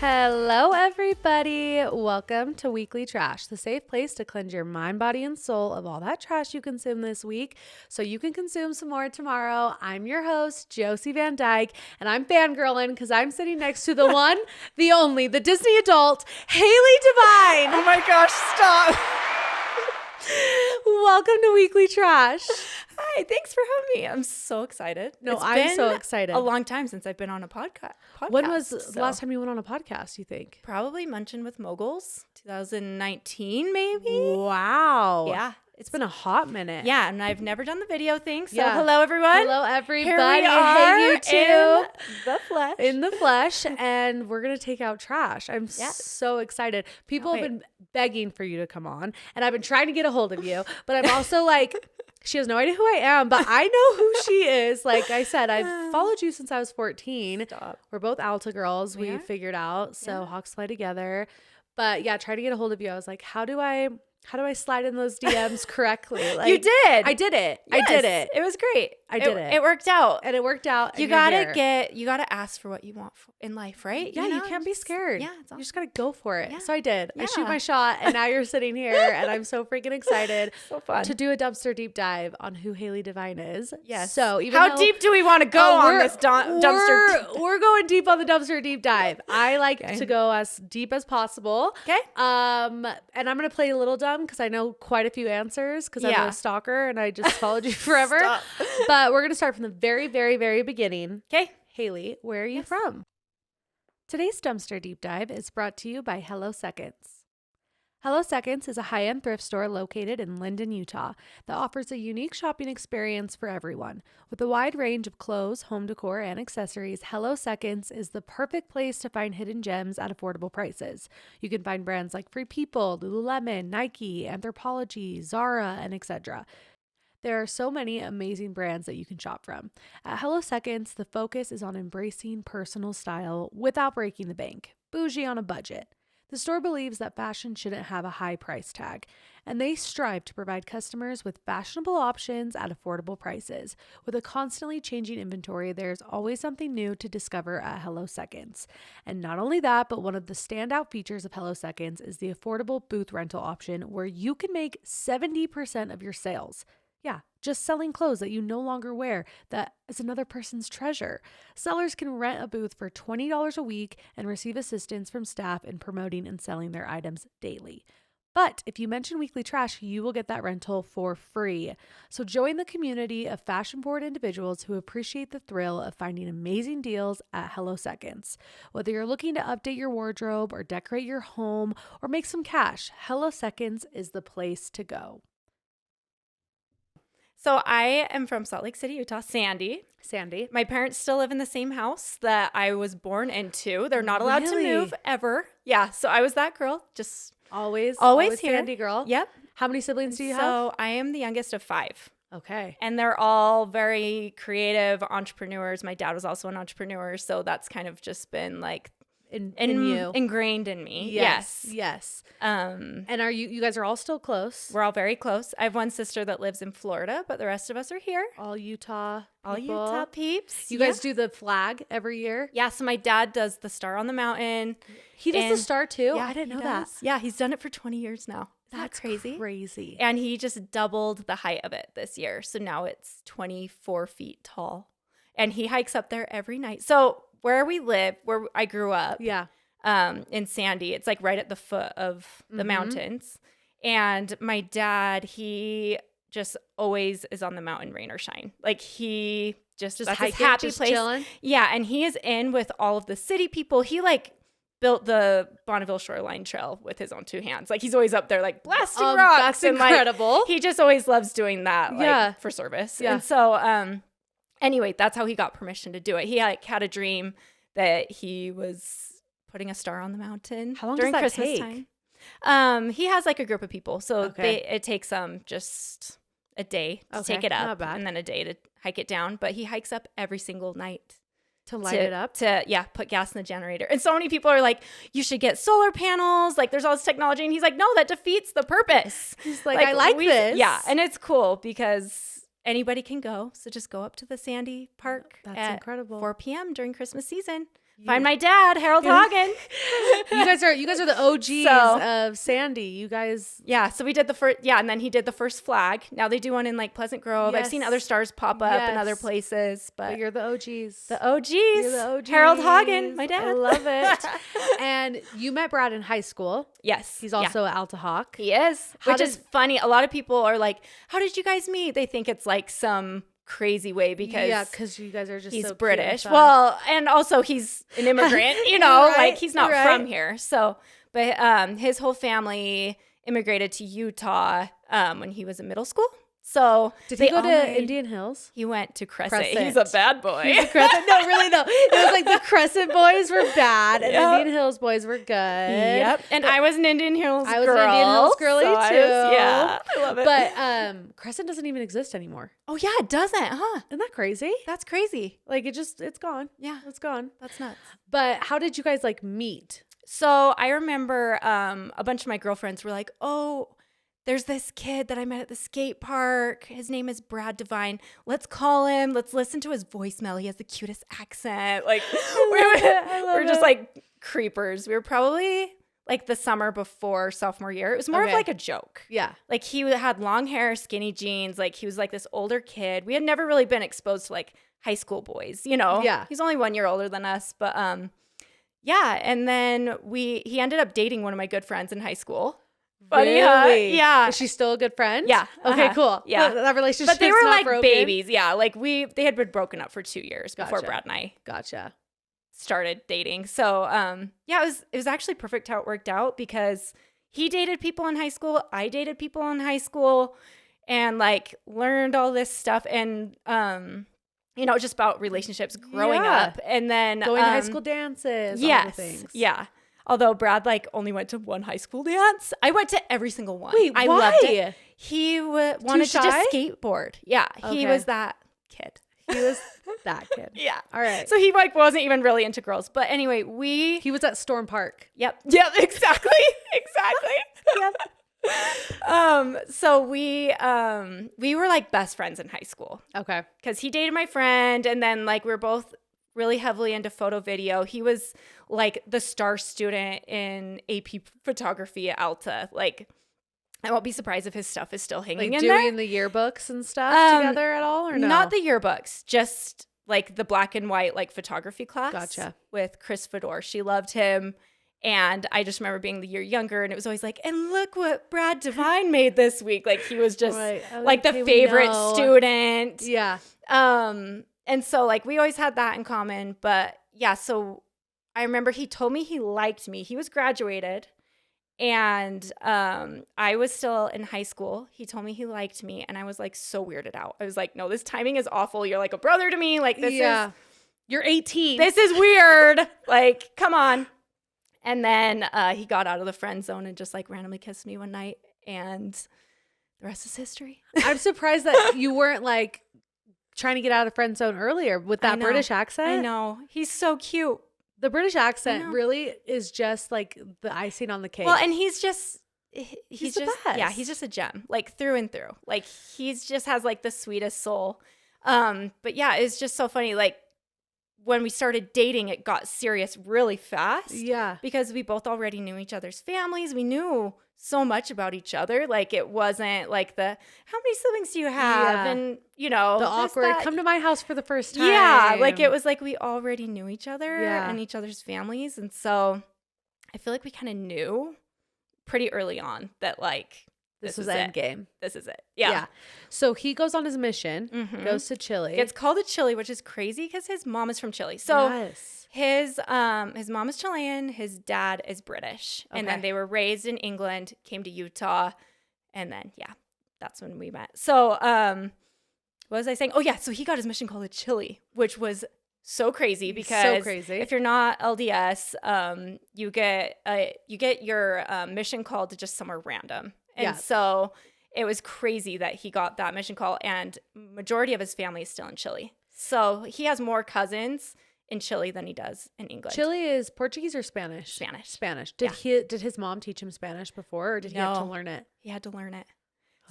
Hello, everybody. Welcome to Weekly Trash, the safe place to cleanse your mind, body, and soul of all that trash you consume this week so you can consume some more tomorrow. I'm your host, Josie Van Dyke, and I'm fangirling because I'm sitting next to the one, the only, the Disney adult, Hailey Devine. Oh my gosh, stop. Welcome to Weekly Trash. Hi, thanks for having me. I'm so excited. No, I'm so excited. A long time since I've been on a podcast. When was the last time you went on a podcast, you think? Probably Munchin with Moguls, 2019 maybe. Wow. Yeah. It's been a hot minute. Yeah, and I've never done the video thing. So Yeah. hello, everyone. Hello, everybody. Here we are Hey, you too. in the flesh. In the flesh, and we're going to take out trash. I'm so excited. People have been begging for you to come on, and I've been trying to get a hold of you, but I'm also like, she has no idea who I am, but I know who she is. Like I said, I've followed you since I was 14. Stop. We're both Alta girls. We We are? figured out. So Yeah. Hawks fly together. But yeah, trying to get a hold of you. I was like, how do I slide in those DMs correctly? Like, You did. I did it. Yes, I did it. It was great. I did it. It worked out. And it worked out. You gotta ask for what you want in life, right? Yeah, you can't be Just- scared. Yeah, it's You just gotta go for it. Yeah. So I did. I shoot Yeah. my shot, and now you're sitting here, and I'm so freaking excited so fun. to do a dumpster deep dive on who Hailey Devine is. Yes. So even how though- deep do we want to go on this dumpster? We're going deep on the dumpster deep dive. I like to go as deep as possible. Okay. And I'm gonna play a little dumb because I know quite a few answers because I'm Yeah. a stalker and I just followed you forever. Stop. But we're gonna start from the very, very, very beginning. Okay. Hailey, where are you from? Today's dumpster deep dive is brought to you by Hello Seconds. Hello Seconds is a high-end thrift store located in Lindon, Utah that offers a unique shopping experience for everyone. With a wide range of clothes, home decor, and accessories, Hello Seconds is the perfect place to find hidden gems at affordable prices. You can find brands like Free People, Lululemon, Nike, Anthropologie, Zara, and etc. There are so many amazing brands that you can shop from. At Hello Seconds, the focus is on embracing personal style without breaking the bank. Bougie on a budget. The store believes that fashion shouldn't have a high price tag, and they strive to provide customers with fashionable options at affordable prices. With a constantly changing inventory, there's always something new to discover at Hello Seconds. And not only that, but one of the standout features of Hello Seconds is the affordable booth rental option where you can make 70% of your sales. Yeah, just selling clothes that you no longer wear that is another person's treasure. Sellers can rent a booth for $20 a week and receive assistance from staff in promoting and selling their items daily. But if you mention Weekly Trash, you will get that rental for free. So join the community of fashion-forward individuals who appreciate the thrill of finding amazing deals at Hello Seconds. Whether you're looking to update your wardrobe or decorate your home or make some cash, Hello Seconds is the place to go. So I am from Salt Lake City, Utah. Sandy. My parents still live in the same house that I was born into. They're not allowed to move ever. Yeah. So I was that girl. Just Always here. Sandy girl. Yep. How many siblings do you have? So I am the youngest of 5. Okay. And they're all very creative entrepreneurs. My dad was also an entrepreneur. So that's kind of just been like In you. ingrained in me. Yes. And are you guys are all still close? we're all very close. I have one sister that lives in Florida, but the rest of us are here. All Utah All people. Utah peeps. You guys do the flag every year? Yeah, so my dad does the Star on the Mountain. He does And- the star too? Yeah, I didn't he know that. does. Yeah, he's done it for 20 years now. Isn't that crazy? Crazy. And he just doubled the height of it this year. So now it's 24 feet tall. And he hikes up there every night. So where we live, where I grew up, Yeah. in Sandy, it's like right at the foot of the mountains. And my dad, he just always is on the mountain, rain or shine. Like he just that's his hiking, happy just place. chilling? Yeah, and he is in with all of the city people. He like built the Bonneville Shoreline Trail with his own 2 hands. Like he's always up there like blasting rocks. That's and, incredible. Like, he just always loves doing that like Yeah. for service. Yeah. And so anyway, that's how he got permission to do it. He like had a dream that he was putting a star on the mountain. How long during does that Christmas take? time. He has like a group of people. So Okay. it takes just a day to Okay, take it not up bad. and then a day to hike it down. But he hikes up every single night. To light it up? To put gas in the generator. And so many people are like, you should get solar panels. Like there's all this technology. And he's like, no, that defeats the purpose. He's like I like this. Yeah. And it's cool because anybody can go. So just go up to the Sandy Park That's at incredible. 4 p.m. during Christmas season. Find my dad, Harold Hagen. You guys are the OGs of Sandy. You guys. Yeah. So we did the first. Yeah, and then he did the first flag. Now they do one in like Pleasant Grove. I've seen other stars pop up in other places, but you're the OGs. The OGs. You're the OGs. Harold Hagen, my dad. I love it. And you met Brad in high school. Yes. He's also an Alta Hawk. He is, which is funny. A lot of people are like, "How did you guys meet?" They think it's like some crazy way because you guys are just he's so British. Cute. Well, and also he's an immigrant, you know, right, like he's not from here. So, but his whole family immigrated to Utah when he was in middle school. So did he go to Indian Hills? He went to Crescent. He's a bad boy. He's a Crescent. No, really, no. It was like the Crescent boys were bad and Indian Hills boys were good. Yep. And I was an Indian Hills girl. I was an Indian Hills girly too. I love it. But Crescent doesn't even exist anymore. Oh yeah, it doesn't, huh? Isn't that crazy? That's crazy. Like it's gone. Yeah, it's gone. That's nuts. But how did you guys like meet? So I remember a bunch of my girlfriends were like, "Oh, there's this kid that I met at the skate park. His name is Brad Devine. Let's call him. Let's listen to his voicemail. He has the cutest accent." Like we're just like creepers. We were probably like the summer before sophomore year. It was more of like a joke. Yeah. Like he had long hair, skinny jeans. Like he was like this older kid. We had never really been exposed to like high school boys, you know? Yeah. He's only 1 year older than us. But yeah. And then he ended up dating one of my good friends in high school. Funny, really? Yeah. Is she still a good friend? Yeah. Okay, cool. Yeah. That relationship. But they were like broken. babies. Yeah. Like they had been broken up for 2 years before Gotcha. Brad and I Gotcha. started dating. So yeah, it was actually perfect how it worked out because he dated people in high school. I dated people in high school and like learned all this stuff and you know, just about relationships growing up and then going to high school dances. Yes. All the things. Yeah. Although Brad like only went to one high school dance. I went to every single one. Wait, I why? loved it. He wanted to just skateboard. Yeah. He was that kid. He was that kid. Yeah. All right. So he like wasn't even really into girls. But anyway, he was at Storm Park. Yep. Yep. Exactly. Yep. So we were like best friends in high school. Okay. Because he dated my friend, and then like we were both really heavily into photo video. He was like the star student in AP photography at Alta. Like, I won't be surprised if his stuff is still hanging like in there. doing the yearbooks and stuff together at all, or no? Not the yearbooks, just like the black and white like photography class. Gotcha. With Chris Fedor. She loved him. And I just remember being the year younger, and it was always like, and look what Brad Devine made this week. Like he was just like the favorite student. Yeah. And so like we always had that in common. But yeah, so I remember he told me he liked me. He was graduated and I was still in high school. He told me he liked me and I was like so weirded out. I was like, no, this timing is awful. You're like a brother to me. Like this is you're 18. This is weird. Like, come on. And then he got out of the friend zone and just like randomly kissed me one night and the rest is history. I'm surprised that you weren't like trying to get out of the friend zone earlier with that British accent. I know. He's so cute. The British accent really is just like the icing on the cake. Well, and he's just the just best. Yeah, he's just a gem, like through and through. Like he's just has like the sweetest soul. But yeah, it's just so funny. Like when we started dating, it got serious really fast. Yeah. Because we both already knew each other's families. We knew so much about each other. Like it wasn't like how many siblings do you have? And you know, the awkward, come to my house for the first time. Yeah. Like it was like we already knew each other and each other's families. And so I feel like we kind of knew pretty early on that like, this was end game. This is it. Yeah. So he goes on his mission, goes to Chile. It's called a Chile, which is crazy because his mom is from Chile. So his mom is Chilean, his dad is British. And then they were raised in England, came to Utah, and then that's when we met. So what was I saying? Oh yeah, so he got his mission called a Chile, which was so crazy because if you're not LDS, you get your mission call to just somewhere random. And so it was crazy that he got that mission call, and majority of his family is still in Chile. So he has more cousins in Chile than he does in England. Chile is Portuguese or Spanish? Spanish. Did his mom teach him Spanish before, or did he have to learn it? He had to learn it.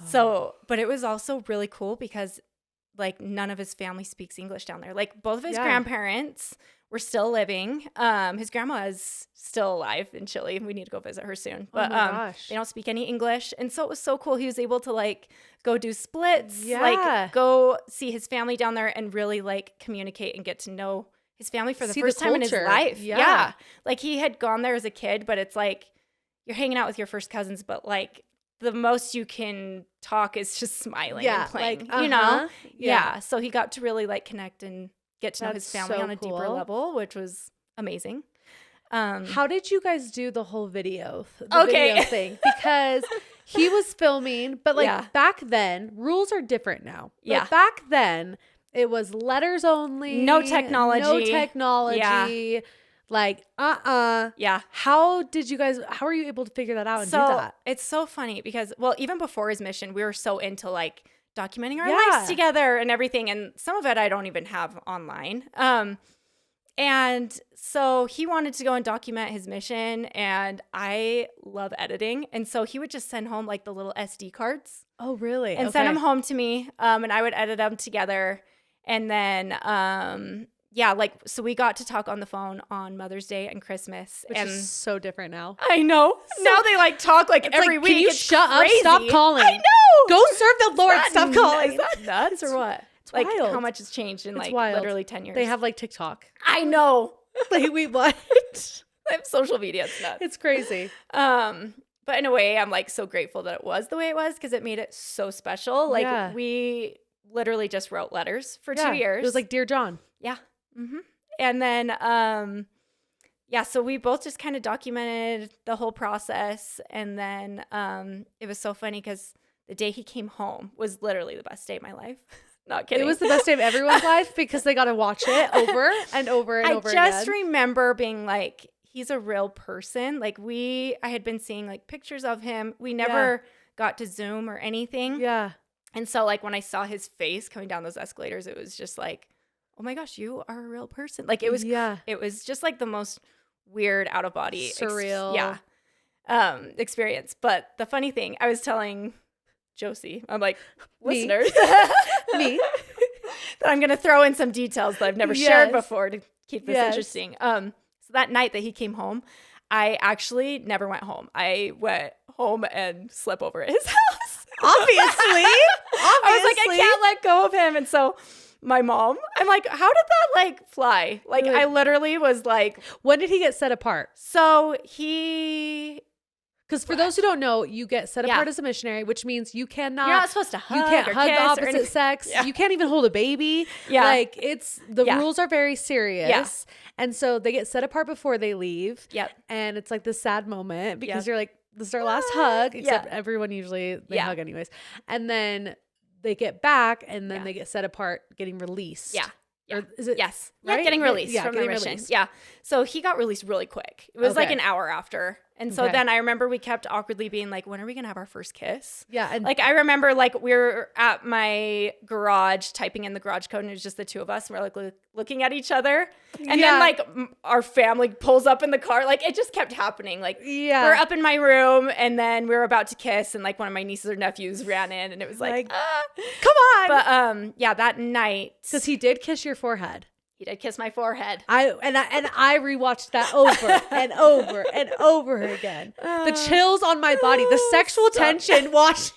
Oh. So, but it was also really cool because like none of his family speaks English down there. Like both of his grandparents were still living. His grandma is still alive in Chile. We need to go visit her soon. But they don't speak any English. And so it was so cool. He was able to like go do splits, like go see his family down there and really like communicate and get to know his family for the first time in his life. Yeah. Like he had gone there as a kid, but it's like you're hanging out with your first cousins, but like the most you can talk is just smiling and playing, like, you know? Yeah. So he got to really like connect and get to know his family on a deeper level, which was amazing. How did you guys do the whole video thing? Because he was filming, but like back then, rules are different now. But back then, it was letters only. No technology. Yeah. Like, Yeah. How were you able to figure that out and do that? It's so funny because, well, even before his mission, we were so into like documenting our lives together and everything. And some of it I don't even have online. And so he wanted to go and document his mission, and I love editing. And so he would just send home like the little SD cards. Oh, really? And send them home to me. And I would edit them together. And then, so we got to talk on the phone on Mother's Day and Christmas. Which is so different now. I know. So now they like talk like every week. Can you shut up? Stop calling. I know. Go serve the Lord. Stop calling. Is that nuts or what? It's like wild. How much has changed in like wild. Literally 10 years. They have like TikTok. I know. Like we what? They have social media. It's nuts. It's crazy. But in a way, I'm like so grateful that it was the way it was because it made it so special. Like we literally just wrote letters for 2 years. It was like Dear John. Yeah. Mm-hmm. And then, so we both just kind of documented the whole process. And then it was so funny because the day he came home was literally the best day of my life. Not kidding. It was the best day of everyone's life because they got to watch it over and over and over again. I just remember being like, he's a real person. Like I had been seeing like pictures of him. We never got to Zoom or anything. Yeah. And so like when I saw his face coming down those escalators, it was just like, oh my gosh, you are a real person. Like it was just like the most weird out of body surreal experience. But the funny thing, I was telling Josie, I'm like, listeners, me, that I'm going to throw in some details that I've never shared before to keep this interesting. So that night that he came home, I actually never went home. I went home and slept over at his house. Obviously. I was like, I can't let go of him. And so my mom, I'm like, how did that like fly? Like I literally was like, when did he get set apart? So because for those who don't know, you get set apart as a missionary, which means you cannot. You're not supposed to hug. You can't or hug kiss the opposite sex. Yeah. You can't even hold a baby. Yeah. Like the rules are very serious. Yeah. And so they get set apart before they leave. Yep. And it's like this sad moment because you're like, this is our last hug, except everyone usually they hug anyways. And then they get back and then they get set apart, getting released. Yeah. Or is it? Yes. Right? Yeah, getting released from the mission. Yeah. So he got released really quick. It was like an hour after. And so then I remember we kept awkwardly being like, when are we going to have our first kiss? Yeah. And like I remember like we were at my garage typing in the garage code and it was just the two of us. And we're like looking at each other. And then like our family pulls up in the car. Like it just kept happening. Like we're up in my room and then we were about to kiss and like one of my nieces or nephews ran in and it was like come on. But that night. Because he did kiss your forehead. He did kiss my forehead. I rewatched that over and over and over again. The chills on my body, the sexual tension watching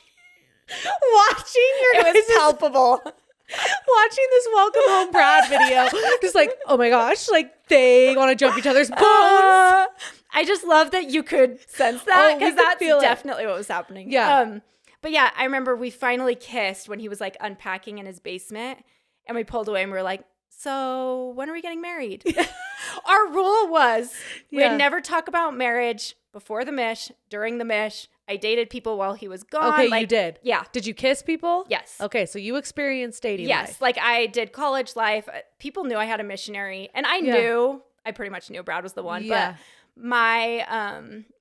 your it was palpable. Watching this Welcome Home Brad video, just like, oh my gosh, like they want to jump each other's bones. I just love that you could sense that because that's definitely what was happening. Yeah. But yeah, I remember we finally kissed when he was like unpacking in his basement, and we pulled away and we were like, so when are we getting married? Our rule was we'd never talk about marriage before the mish, during the mish. I dated people while he was gone. Okay, you did. Yeah. Did you kiss people? Yes. Okay, so you experienced dating life. Yes, like I did college life. People knew I had a missionary, and I knew, I pretty much knew Brad was the one. Yeah. But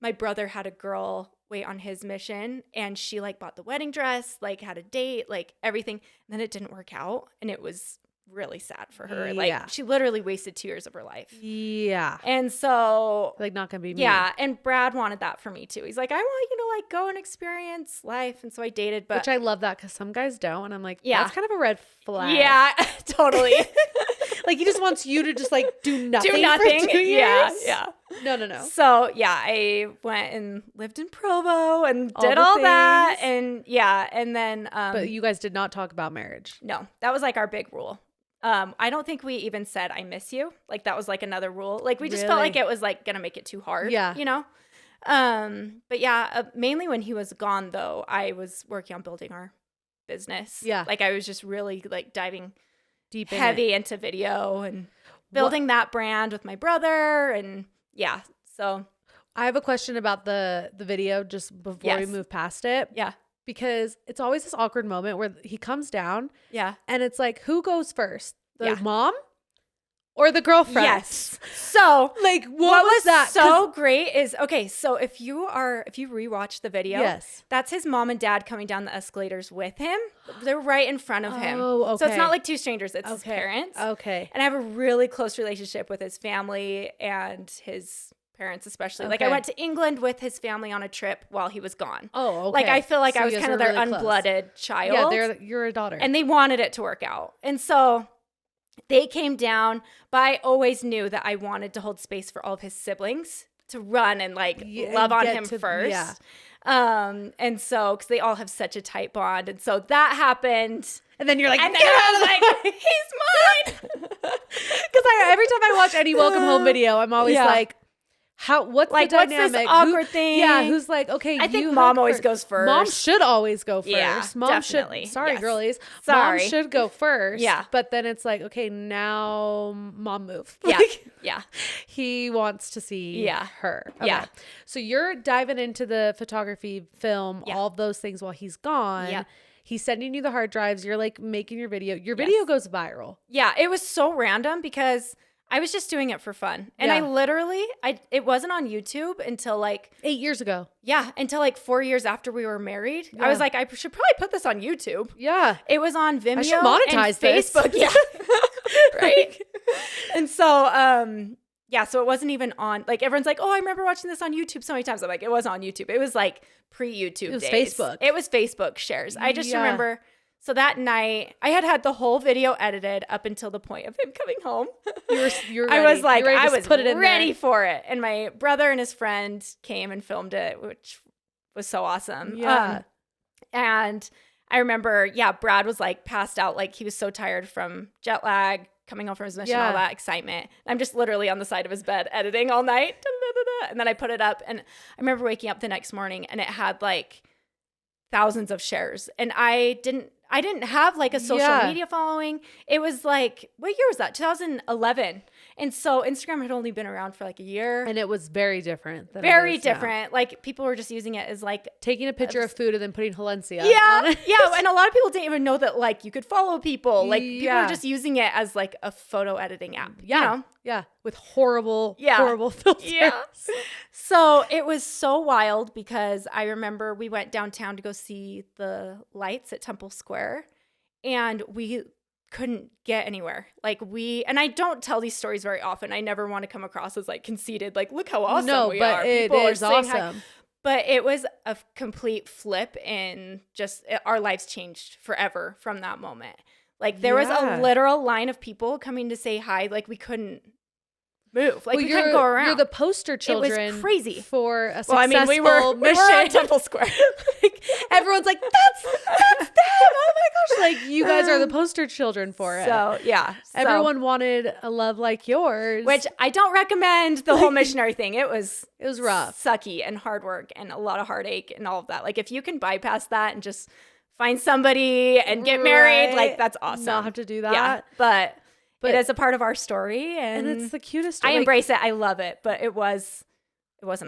my brother had a girl wait on his mission, and she like bought the wedding dress, like had a date, like everything. And then it didn't work out, and it was really sad for her. Like she literally wasted 2 years of her life. Yeah. And so like not gonna be me. Yeah. And Brad wanted that for me too. He's like, I want you to like go and experience life. And so I dated, but which I love that because some guys don't. And I'm like, that's kind of a red flag. Yeah, totally. Like he just wants you to just like do nothing. Do nothing. For 2 years. Yeah. No. So yeah, I went and lived in Provo and All did the all that, things. and yeah, and then But you guys did not talk about marriage. no, that was like our big rule. I don't think we even said I miss you. Like that was like another rule. Like we just felt like it was like gonna make it too hard. Yeah. You know. But yeah, mainly when he was gone though, I was working on building our business. Yeah. Like I was just really like diving Deep heavy into video and building that brand with my brother, and yeah. So I have a question about the video just before we move past it. Yeah. Because it's always this awkward moment where he comes down. Yeah. And it's like, who goes first? The mom or the girlfriend? Yes. So like what was that? So great is, okay, so if you rewatch the video, that's his mom and dad coming down the escalators with him. They're right in front of him. Oh, okay. So it's not like two strangers, it's his parents. Okay. And I have a really close relationship with his family and his parents especially. Like I went to England with his family on a trip while he was gone. Oh, okay. Like I feel like So I was kind of their really unblooded child. Yeah, you're a daughter. And they wanted it to work out. And so they came down, but I always knew that I wanted to hold space for all of his siblings to run and like love on him first. Yeah. And so, because they all have such a tight bond. And so that happened. And then you're like, and then I was like, he's mine. Because every time I watch any welcome home video, I'm always like, what's like, the dynamic? What's this awkward thing? Yeah, who's like, okay, I think mom always goes first. Mom should always go first. Yeah, mom definitely. should. Sorry, girlies. Sorry. Mom should go first. Yeah. But then it's like, okay, now mom move. Yeah. Like, yeah. He wants to see her. Okay. Yeah. So you're diving into the photography, film, all of those things while he's gone. Yeah. He's sending you the hard drives. You're like making your video. Your video goes viral. Yeah. It was so random because I was just doing it for fun. And I literally, it wasn't on YouTube until like 8 years ago. Yeah. Until like 4 years after we were married. I was like, I should probably put this on YouTube. Yeah. It was on Vimeo. I should monetize and Facebook. This. Yeah. Right. And so, yeah, so it wasn't even on, like, everyone's like, oh, I remember watching this on YouTube so many times. I'm like, it was on YouTube. It was like pre-YouTube days. It was Facebook. It was Facebook shares. I just remember, so that night, I had the whole video edited up until the point of him coming home. You're ready. I was like, I was put it in ready there. for it. And my brother and his friend came and filmed it, which was so awesome. Yeah. And I remember, Brad was like passed out. Like he was so tired from jet lag, coming home from his mission, all that excitement. I'm just literally on the side of his bed editing all night. And then I put it up, and I remember waking up the next morning and it had like thousands of shares. And I didn't have like a social media following. It was like, what year was that? 2011. And so Instagram had only been around for like a year. And it was very different. Very different. Now. Like people were just using it as like taking a picture of food and then putting Halencia on it. Yeah. And a lot of people didn't even know that like you could follow people. Like people were just using it as like a photo editing app. Yeah. You know? Yeah. With horrible filters. Yeah. So it was so wild because I remember we went downtown to go see the lights at Temple Square, and we couldn't get anywhere. And I don't tell these stories very often. I never want to come across as like conceited, like, look how awesome we are. People it is awesome. But it was a complete flip, and just our lives changed forever from that moment. Like there was a literal line of people coming to say hi. Like we couldn't move. Like we couldn't go around. You're the poster children. It was crazy for a successful mission. We were at Temple Square. Like everyone's like, that's them. Oh my gosh! Like you guys are the poster children for it. So yeah, everyone wanted a love like yours, which I don't recommend. The whole missionary thing. It was rough, sucky, and hard work, and a lot of heartache, and all of that. Like if you can bypass that and just find somebody and get married, like that's awesome. Not have to do that. Yeah, but it is a part of our story, and it's the cutest story. I embrace it. I love it, but it wasn't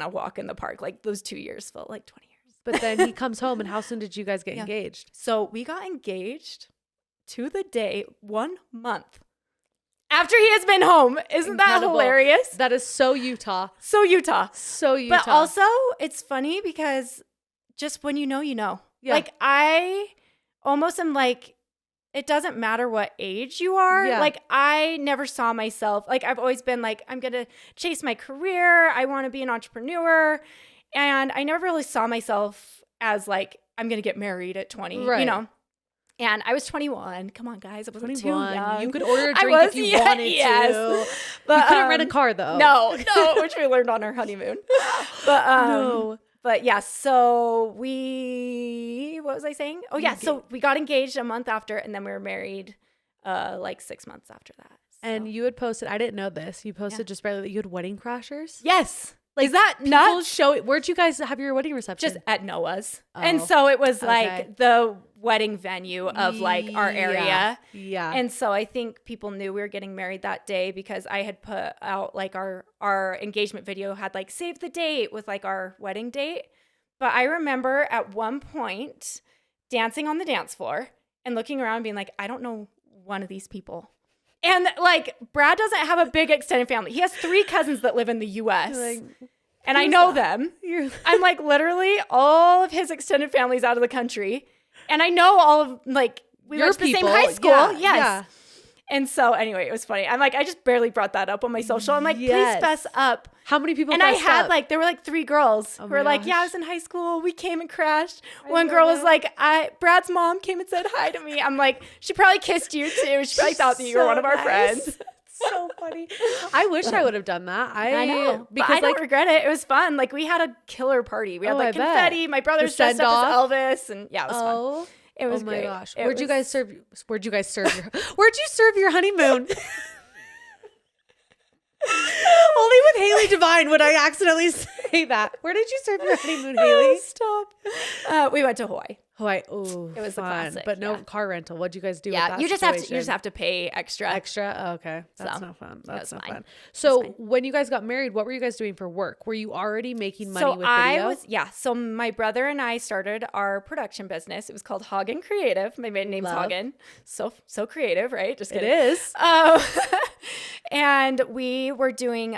a walk in the park. Like those 2 years felt like 20 years. But then he comes home, and how soon did you guys get engaged? So we got engaged to the day 1 month after he has been home. Isn't that hilarious? That is so Utah. So Utah. But also, it's funny because just when you know, you know. Yeah. Like I almost am like, it doesn't matter what age you are. Yeah. Like I never saw myself, like I've always been like, I'm going to chase my career. I want to be an entrepreneur. And I never really saw myself as like, I'm going to get married at 20, you know? And I was 21. Come on, guys. I wasn't too young. You could order a drink if you wanted to. But you couldn't rent a car, though. No, which we learned on our honeymoon. But yeah, so what was I saying? Oh, yeah. So we got engaged a month after, and then we were married like 6 months after that. So. And you had posted, I didn't know this. You posted just barely that you had wedding crashers? Yes. Like, is that nuts? Where'd you guys have your wedding reception? Just at Noah's. Oh, and so it was like the wedding venue of like our area. Yeah. And so I think people knew we were getting married that day because I had put out like our engagement video had like save the date with like our wedding date. But I remember at one point dancing on the dance floor and looking around and being like, I don't know one of these people. And like Brad doesn't have a big extended family. He has 3 cousins that live in the US. Like, and I know them. I'm like literally all of his extended family's out of the country. And I know all of like we went to the same high school. Yeah, yes. Yeah. And so anyway, it was funny. I'm like, I just barely brought that up on my social. I'm like, please fess up. How many people? And I had like, there were like 3 girls who were like, yeah, I was in high school. We came and crashed. One girl was like, Brad's mom came and said hi to me. I'm like, she probably kissed you too. She probably thought that you were one of our friends. So funny. I wish I would have done that. I know. Because I don't regret it. It was fun. Like we had a killer party. We had like confetti. My brother's dressed up as Elvis. And yeah, it was fun. It was great. Oh my gosh. Where'd you serve your honeymoon? Only with Hailey Devine would I accidentally say that. Where did you serve your honeymoon, Hailey? Stop. We went to Hawaii. Oh, it was fun, a classic, but no car rental. What'd you guys do? Yeah, with that you just have to pay extra. Oh, okay, that's not fun. That's not fun. So when you guys got married, what were you guys doing for work? Were you already making money with video? So my brother and I started our production business. It was called Hagen Creative. My maiden name's Hagen. So creative, right? Just kidding. It is. And we were doing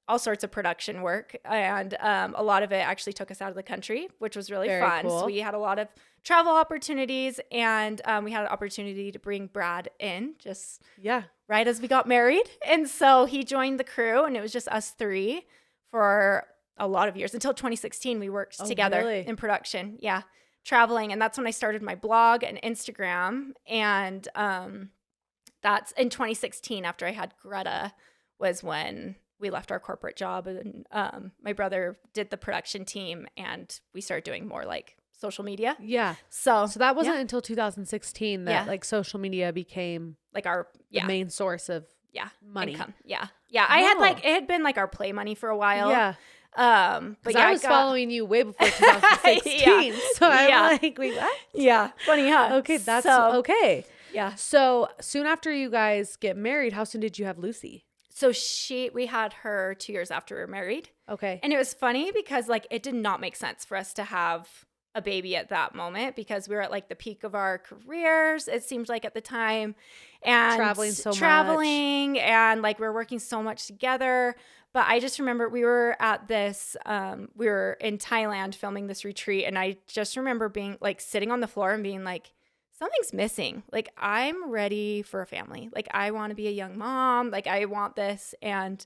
all sorts of production work, and a lot of it actually took us out of the country, which was really fun. Cool. So we had a lot of travel opportunities, and we had an opportunity to bring Brad in just right as we got married. And so he joined the crew, and it was just us 3 for a lot of years until 2016. We worked together in production, traveling, and that's when I started my blog and Instagram. And that's in 2016 after I had Greta was when we left our corporate job, and my brother did the production team, and we started doing more like social media. Yeah. So that wasn't until 2016 that like social media became like our the main source of money. Income. Yeah. I had like, it had been like our play money for a while. Yeah. But I was following you way before 2016. So I'm like, wait, what? Yeah. Funny, huh? Okay. That's okay. Yeah. So soon after you guys get married, how soon did you have Lucy? So we had her 2 years after we were married. Okay. And it was funny because like it did not make sense for us to have a baby at that moment because we were at like the peak of our careers, it seemed like at the time. And traveling so much. And like we were working so much together. But I just remember we were at this, we were in Thailand filming this retreat. And I just remember being like sitting on the floor and being like, something's missing. Like, I'm ready for a family. Like, I want to be a young mom. Like, I want this. And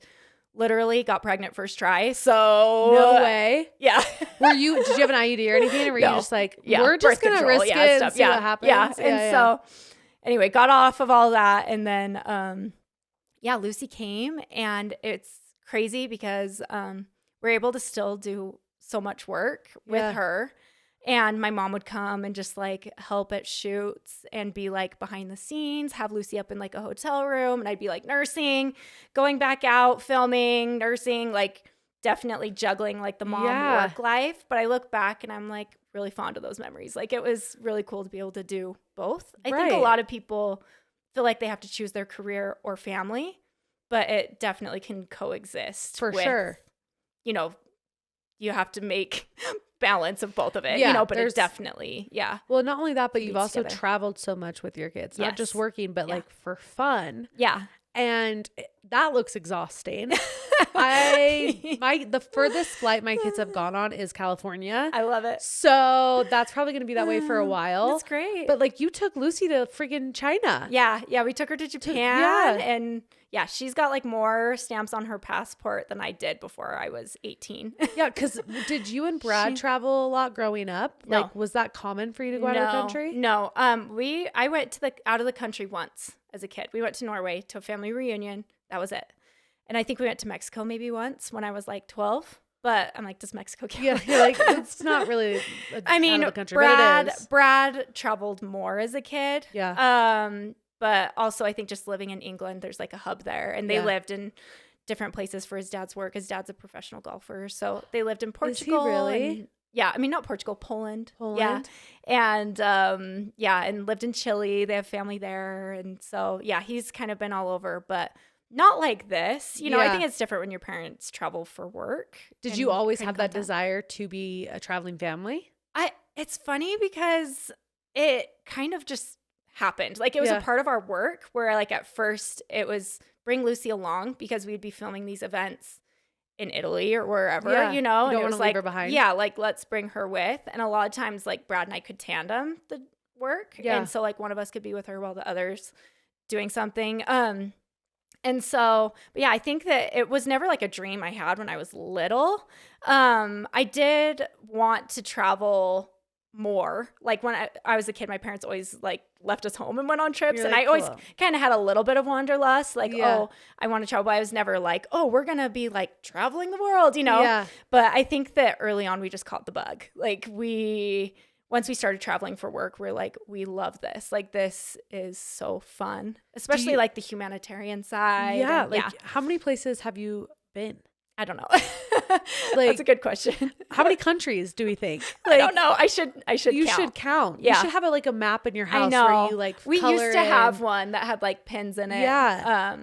literally got pregnant first try. So no way. Yeah. Did you have an IUD or anything? Or were you just like, we're just going to risk it and see what happens? Yeah. So anyway, got off of all that. And then, Lucy came, and it's crazy because we're able to still do so much work with her. And my mom would come and just like help at shoots and be like behind the scenes, have Lucy up in like a hotel room. And I'd be like nursing, going back out, filming, nursing, like definitely juggling like the mom work life. But I look back and I'm like really fond of those memories. Like it was really cool to be able to do both. I think a lot of people feel like they have to choose their career or family, but it definitely can coexist. For sure. You know, you have to make balance of both of it, but it's definitely, Well, not only that, but you've also traveled so much with your kids, not just working, but like for fun. Yeah. And that looks exhausting. The furthest flight my kids have gone on is California. I love it. So that's probably going to be that way for a while. That's great. But like you took Lucy to friggin' China. Yeah. Yeah. We took her to Japan and yeah, she's got like more stamps on her passport than I did before I was 18. Yeah. Cause did you and Brad travel a lot growing up? No. Like, was that common for you to go out of the country? No. I went to out of the country once as a kid. We went to Norway to a family reunion. That was it. And I think we went to Mexico maybe once when I was like 12. But I'm like, does Mexico count? Yeah, you're like, it's not really out of the country, but it is. Brad traveled more as a kid. Yeah. But also I think just living in England, there's like a hub there. And they lived in different places for his dad's work. His dad's a professional golfer. So they lived in Portugal. Is he really? Yeah, I mean, not Portugal, Poland. Yeah. And and lived in Chile. They have family there. And so, yeah, he's kind of been all over, but not like this. You know, I think it's different when your parents travel for work. Did you always have that desire to be a traveling family? It's funny because it kind of just happened. Like it was a part of our work where like at first it was bring Lucy along because we'd be filming these events in Italy or wherever, you know, you and it was like, her behind. Yeah, like let's bring her with. And a lot of times like Brad and I could tandem the work. Yeah. And so like one of us could be with her while the other's doing something. And so, but yeah, I think that it was never like a dream I had when I was little. I did want to travel more. Like when I was a kid, my parents always like left us home and went on trips. And I always kind of had a little bit of wanderlust. Like, oh, I want to travel. But I was never like, oh, we're going to be like traveling the world, you know? Yeah. But I think that early on we just caught the bug. Like once we started traveling for work, we're like, we love this. Like, this is so fun, especially like the humanitarian side. Yeah. How many places have you been? I don't know. That's a good question. How many countries do we think? I don't know. I should You count. should count. Yeah. You should have a map in your house I know. where you like we color used to have one that had like pins in it. Yeah.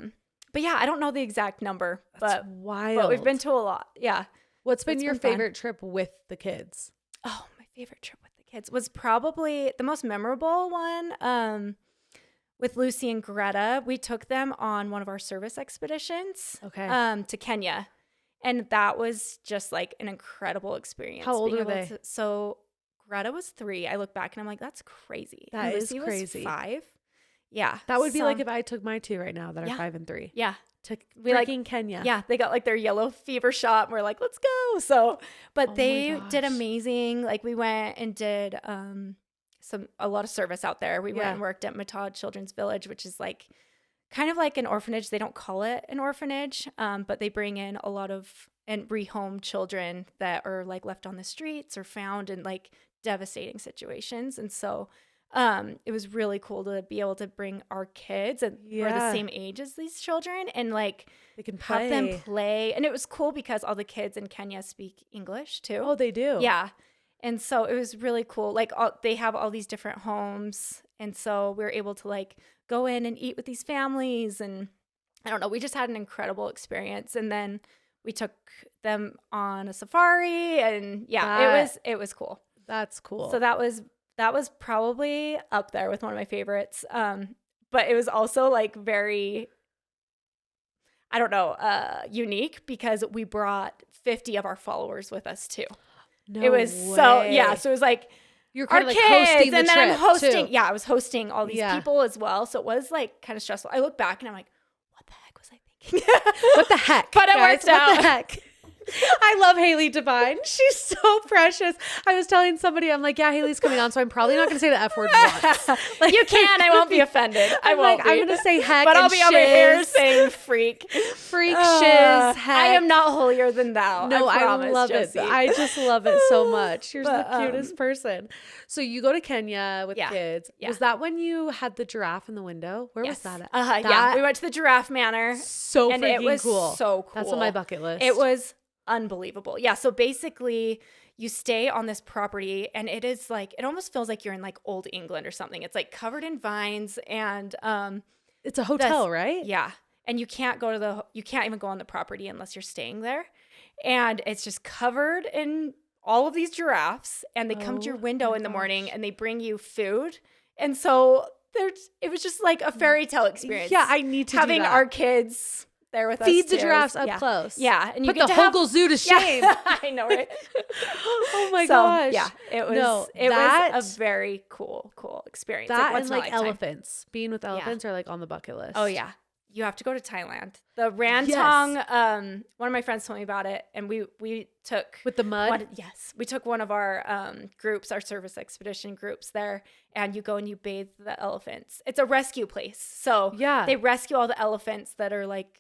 But yeah, I don't know the exact number. That's wild. But we've been to a lot. Yeah. What's been your favorite trip with the kids? Oh, my favorite trip with the kids was probably the most memorable one. With Lucy and Greta, we took them on one of our service expeditions. Okay. To Kenya. And that was just like an incredible experience. How old were they? So Greta was 3. I look back and I'm like, that's crazy. That is Lucy crazy. Was 5. Yeah. That would be like if I took my 2 right now that are 5 and 3. Yeah. To freaking Kenya. Yeah. They got like their yellow fever shot and we're like, let's go. So, but they did amazing. Like we went and did a lot of service out there. We went and worked at Matad Children's Village, which is like kind of like an orphanage. They don't call it an orphanage, but they bring in a lot of and rehome children that are like left on the streets or found in like devastating situations. And so it was really cool to be able to bring our kids and we're the same age as these children and like they can have them play. And it was cool because all the kids in Kenya speak English too. Oh, they do? Yeah. And so it was really cool. Like they have all these different homes. And so we were able to like go in and eat with these families. And I don't know, we just had an incredible experience. And then we took them on a safari and it was cool. That's cool. So that was probably up there with one of my favorites. But it was also like very, I don't know, unique because we brought 50 of our followers with us too. No it was way. So it was like you're kind of like kids, hosting the and then trip I'm hosting. too. Yeah, I was hosting all these people as well. So it was like kind of stressful. I look back and I'm like, what the heck was I thinking? What the heck? But it worked out. What the heck? I love Hailey Devine. She's so precious. I was telling somebody, I'm like, yeah, Hailey's coming on, so I'm probably not going to say the F word once. Like, you can. I won't be offended. I won't. I'm going to say heck, but and I'll be over here saying freak, shiz, heck. I am not holier than thou. No, I promise, love Josie. it. I just love it so much. You're the cutest person. So you go to Kenya with kids. Yeah. Was that when you had the giraffe in the window? Where was that at? Yeah, we went to the Giraffe Manor. So freaking it was cool. So cool. That's on my bucket list. It was unbelievable. Yeah. So basically you stay on this property and it is like, it almost feels like you're in like old England or something. It's like covered in vines and it's a hotel, right? Yeah. And you can't even go on the property unless you're staying there. And it's just covered in all of these giraffes and they come to your window in the morning and they bring you food. And so it was just like a fairy tale experience. Yeah, I need to having do that. our kids there with us. Feed the too. giraffes up close. Yeah, and you put the Hogle Zoo to shame. Yeah, I know, right? Oh my gosh. Yeah, it was was a very cool experience. That like, and like elephants. Being with elephants are like on the bucket list. Oh yeah. You have to go to Thailand. The Rantong, one of my friends told me about it, and we took with the mud. We took one of our groups, our service expedition groups there, and you go and you bathe the elephants. It's a rescue place, so they rescue all the elephants that are like,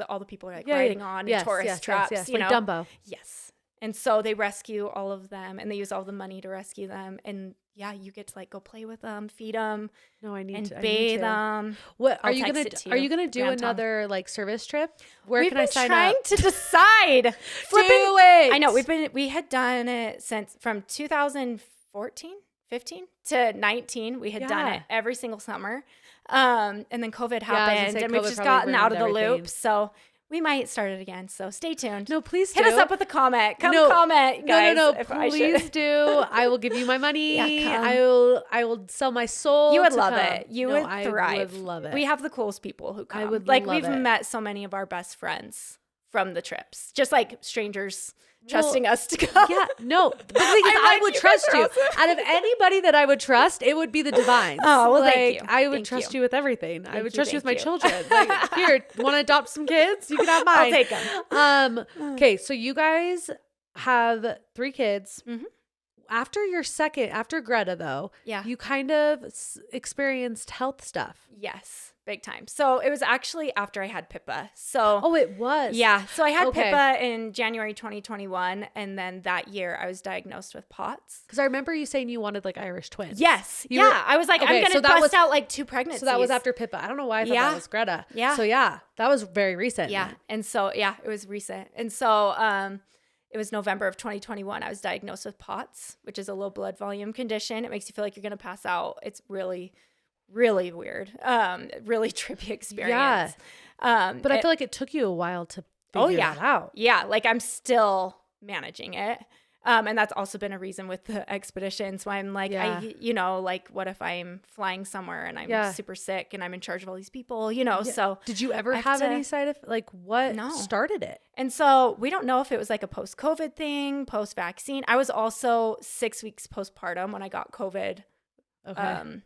all the people are like riding on in tourist traps, like Dumbo. Yes, and so they rescue all of them, and they use all the money to rescue them, and you get to like go play with them, feed them. No, I need to bathe them. What are you gonna do another like service trip? Where can I sign up? We've been trying to decide. Do it. I know we had done it since from 2014, 15 to 19. We had done it every single summer, and then COVID happened, and we've just gotten out of the loop. So we might start it again. So stay tuned. No, please hit us up with a comment. Comment, guys. No. Please do. I will give you my money. I will sell my soul. You would love it. You would thrive. I would love it. We have the coolest people who come. I would like we've met so many of our best friends from the trips. Just like strangers trusting us to go. Yeah, no. The thing is, I would trust you. Out of anybody that I would trust, it would be the Divines. Oh, well, thank you. I would trust you with everything. I would trust you with my children. Like, here, want to adopt some kids? You can have mine. I'll take them. Okay, so you guys have 3 kids. Mm-hmm. After Greta, though, you kind of experienced health stuff. Yes. Big time. So it was actually after I had Pippa. So it was. Yeah. So I had Pippa in January 2021, and then that year I was diagnosed with POTS. Because I remember you saying you wanted like Irish twins. Yes. I was like, I'm gonna bust out like 2 pregnancies. So that was after Pippa. I don't know why I thought that was Greta. Yeah. So that was very recent. Yeah. And so it was recent. And so it was November of 2021. I was diagnosed with POTS, which is a low blood volume condition. It makes you feel like you're gonna pass out. It's really weird, really trippy experience. But I feel like it took you a while to figure that out. Yeah, like I'm still managing it. And that's also been a reason with the expeditions why I'm like, like what if I'm flying somewhere and I'm super sick and I'm in charge of all these people, so. Did you ever have any side effects? Like what started it? And so we don't know if it was like a post-COVID thing, post-vaccine. I was also 6 weeks postpartum when I got COVID. Okay.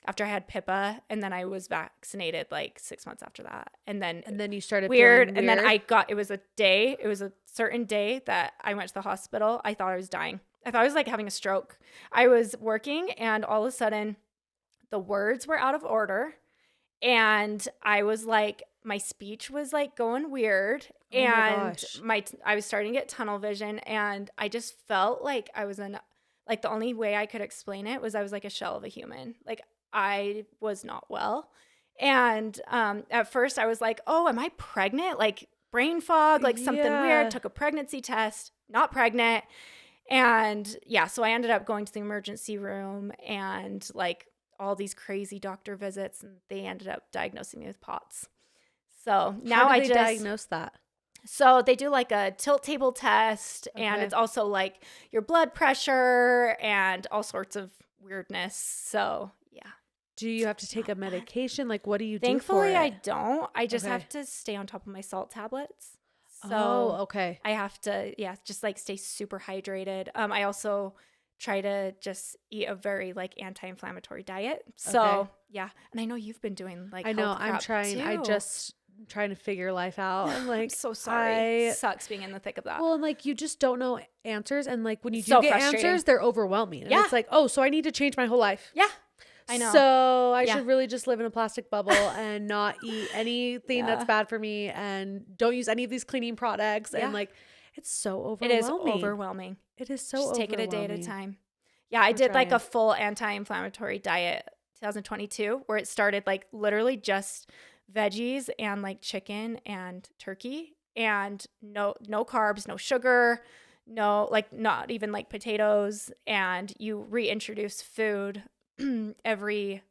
After I had Pippa, and then I was vaccinated like 6 months after that. And then you started weird. And then it was a certain day that I went to the hospital. I thought I was dying. I thought I was like having a stroke. I was working, and all of a sudden the words were out of order. And I was like, my speech was like going weird. I was starting to get tunnel vision, and I just felt like I was like the only way I could explain it was I was like a shell of a human. Like I was not well. And at first I was like, oh, am I pregnant? Like brain fog, like something weird. Took a pregnancy test, not pregnant. And so I ended up going to the emergency room and like all these crazy doctor visits, and they ended up diagnosing me with POTS. So now How did they diagnose that? So they do like a tilt table test, and it's also like your blood pressure and all sorts of weirdness. So do you have to take a medication? Like, what do you do? Thankfully, I don't. I just have to stay on top of my salt tablets. So I have to, just like stay super hydrated. I also try to just eat a very like anti-inflammatory diet. So and I know you've been doing like I'm trying. Too. I just trying to figure life out. I'm like, I'm so sorry. It sucks being in the thick of that. Well, and like you just don't know answers, and like when you do get answers, they're overwhelming. And it's like, oh, so I need to change my whole life. Yeah. I know. So I should really just live in a plastic bubble and not eat anything that's bad for me, and don't use any of these cleaning products. And like, it's so overwhelming. It is overwhelming. It is so just overwhelming. Take it a day at a time. Yeah, I did like a full anti-inflammatory diet 2022 where it started like literally just veggies and like chicken and turkey and no carbs, no sugar, no like not even like potatoes, and you reintroduce food every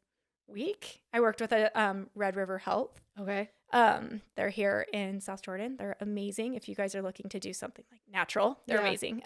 week. I worked with a Red River Health. Okay. They're here in South Jordan. They're amazing. If you guys are looking to do something like natural, they're amazing.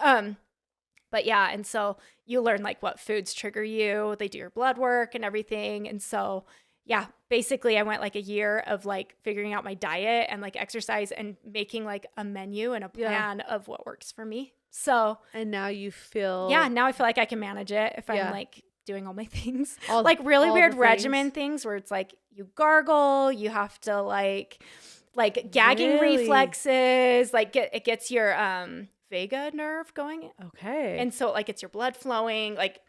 But But yeah, and so you learn like what foods trigger you. They do your blood work and everything. And so yeah, basically I went like a year of like figuring out my diet and like exercise and making like a menu and a plan of what works for me. So, and now you feel, now I feel like I can manage it if I'm like doing all my things, all, like really all weird regimen things where it's like you gargle, you have to like gagging reflexes, like it gets your vagus nerve going. Okay. And so like it's your blood flowing, like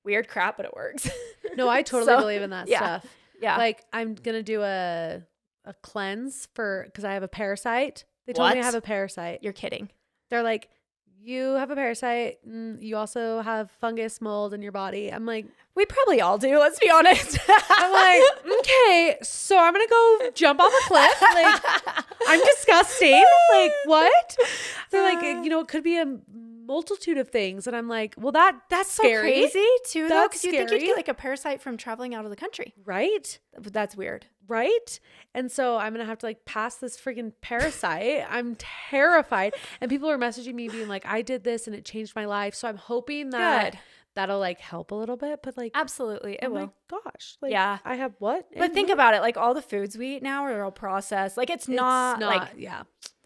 weird crap, but it works. No, I totally believe in that stuff. Yeah. Like I'm going to do a cleanse because I have a parasite. They told me I have a parasite. You're kidding. They're like, you have a parasite. You also have fungus mold in your body. I'm like, we probably all do. Let's be honest. I'm like, okay, so I'm going to go jump off a cliff. Like, I'm disgusting. Like, what? They're like, it could be a multitude of things. And I'm like, well, that's so scary. Crazy too, though, because you think you'd get like a parasite from traveling out of the country. Right? That's weird. Right? And so I'm going to have to like pass this freaking parasite. I'm terrified. And people are messaging me being like, I did this and it changed my life. So I'm hoping that that'll like help a little bit, but like absolutely it will. Gosh, like, yeah, I have what? But think about it, like all the foods we eat now are all processed. Like it's not like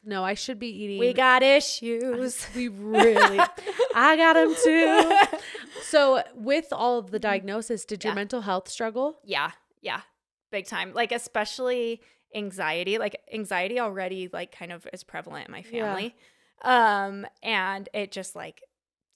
no, I should be eating. We got issues. We really, I got them too. So with all of the diagnosis, did your mental health struggle? Yeah, big time. Like especially anxiety. Like anxiety already like kind of is prevalent in my family, and it just like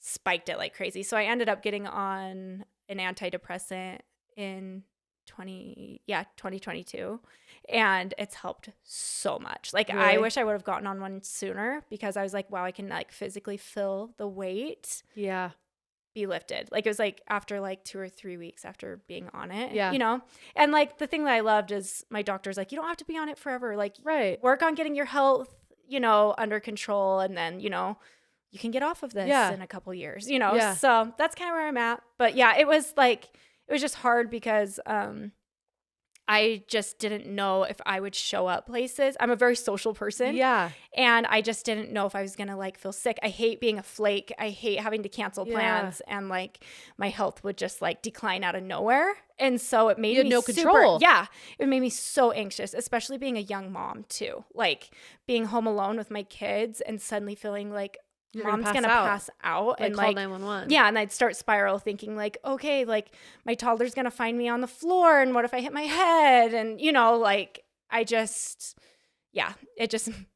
spiked it like crazy. So I ended up getting on an antidepressant in 2022, and it's helped so much. Like really? I wish I would have gotten on one sooner because I was like, wow, I can like physically feel the weight be lifted. Like it was like after like 2 or 3 weeks after being on it, and like the thing that I loved is my doctor's like, you don't have to be on it forever. Like work on getting your health, under control, and then, you can get off of this in a couple years, So that's kind of where I'm at. But yeah, it was just hard because I just didn't know if I would show up places. I'm a very social person. Yeah. And I just didn't know if I was going to like feel sick. I hate being a flake. I hate having to cancel plans, and like my health would just like decline out of nowhere. And so it made me no control. Yeah. It made me so anxious, especially being a young mom too. Like being home alone with my kids and suddenly feeling like Mom's gonna pass out and call 911. Yeah, and I'd start spiral thinking like, okay, like my toddler's gonna find me on the floor, and what if I hit my head? And like it just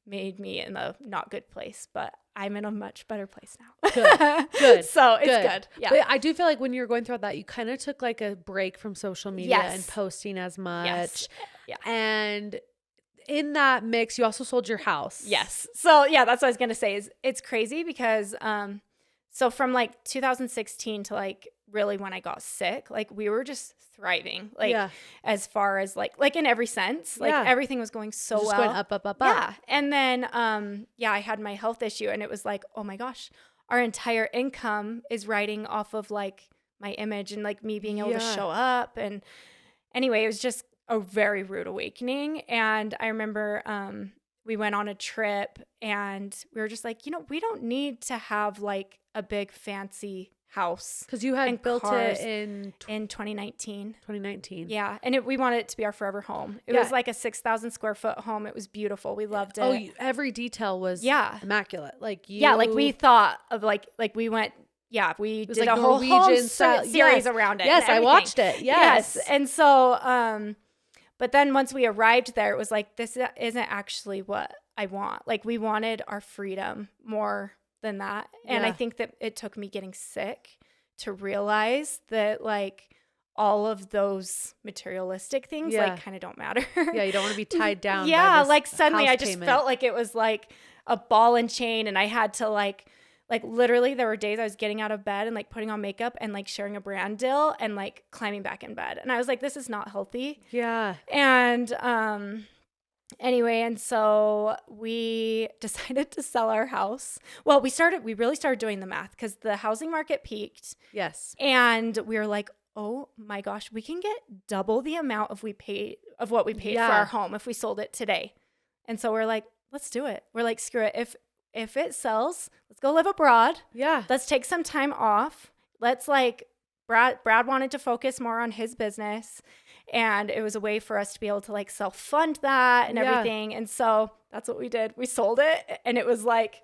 made me in a not good place. But I'm in a much better place now. Good. So it's good. Yeah. But I do feel like when you were going through that, you kind of took like a break from social media and posting as much. Yes. Yeah. And in that mix, you also sold your house. Yes. So yeah, that's what I was going to say is it's crazy because, so from like 2016 to like really when I got sick, like we were just thriving, like as far as like in every sense, like everything was going so well. Going up. Yeah. And then, I had my health issue, and it was like, oh my gosh, our entire income is riding off of like my image and like me being able to show up. And anyway, it was just a very rude awakening. And I remember we went on a trip, and we were just like, we don't need to have like a big fancy house, because you had built it in 2019. Yeah. And we wanted it to be our forever home. It was like a 6,000 square foot home. It was beautiful. We loved it. Oh, every detail was immaculate. Like like we thought of like we went. Yeah, we did like a whole Norwegian series around it. Yes, I watched it. Yes. And so but then once we arrived there, it was like, this isn't actually what I want. Like we wanted our freedom more than that. And I think that it took me getting sick to realize that like all of those materialistic things like kind of don't matter. Yeah, you don't want to be tied down. Yeah, like suddenly I just felt like it was like a ball and chain, and I had to like literally there were days I was getting out of bed and like putting on makeup and like sharing a brand deal and like climbing back in bed. And I was like, this is not healthy. Yeah. And anyway, and so we decided to sell our house. Well, we really started doing the math because the housing market peaked. Yes. And we were like, oh my gosh, we can get double the amount of what we paid for our home if we sold it today. And so we're like, let's do it. We're like, screw it. if it sells, let's go live abroad. Yeah. Let's take some time off. Let's like, Brad wanted to focus more on his business. And it was a way for us to be able to like self-fund that and everything. And so that's what we did. We sold it. And it was like,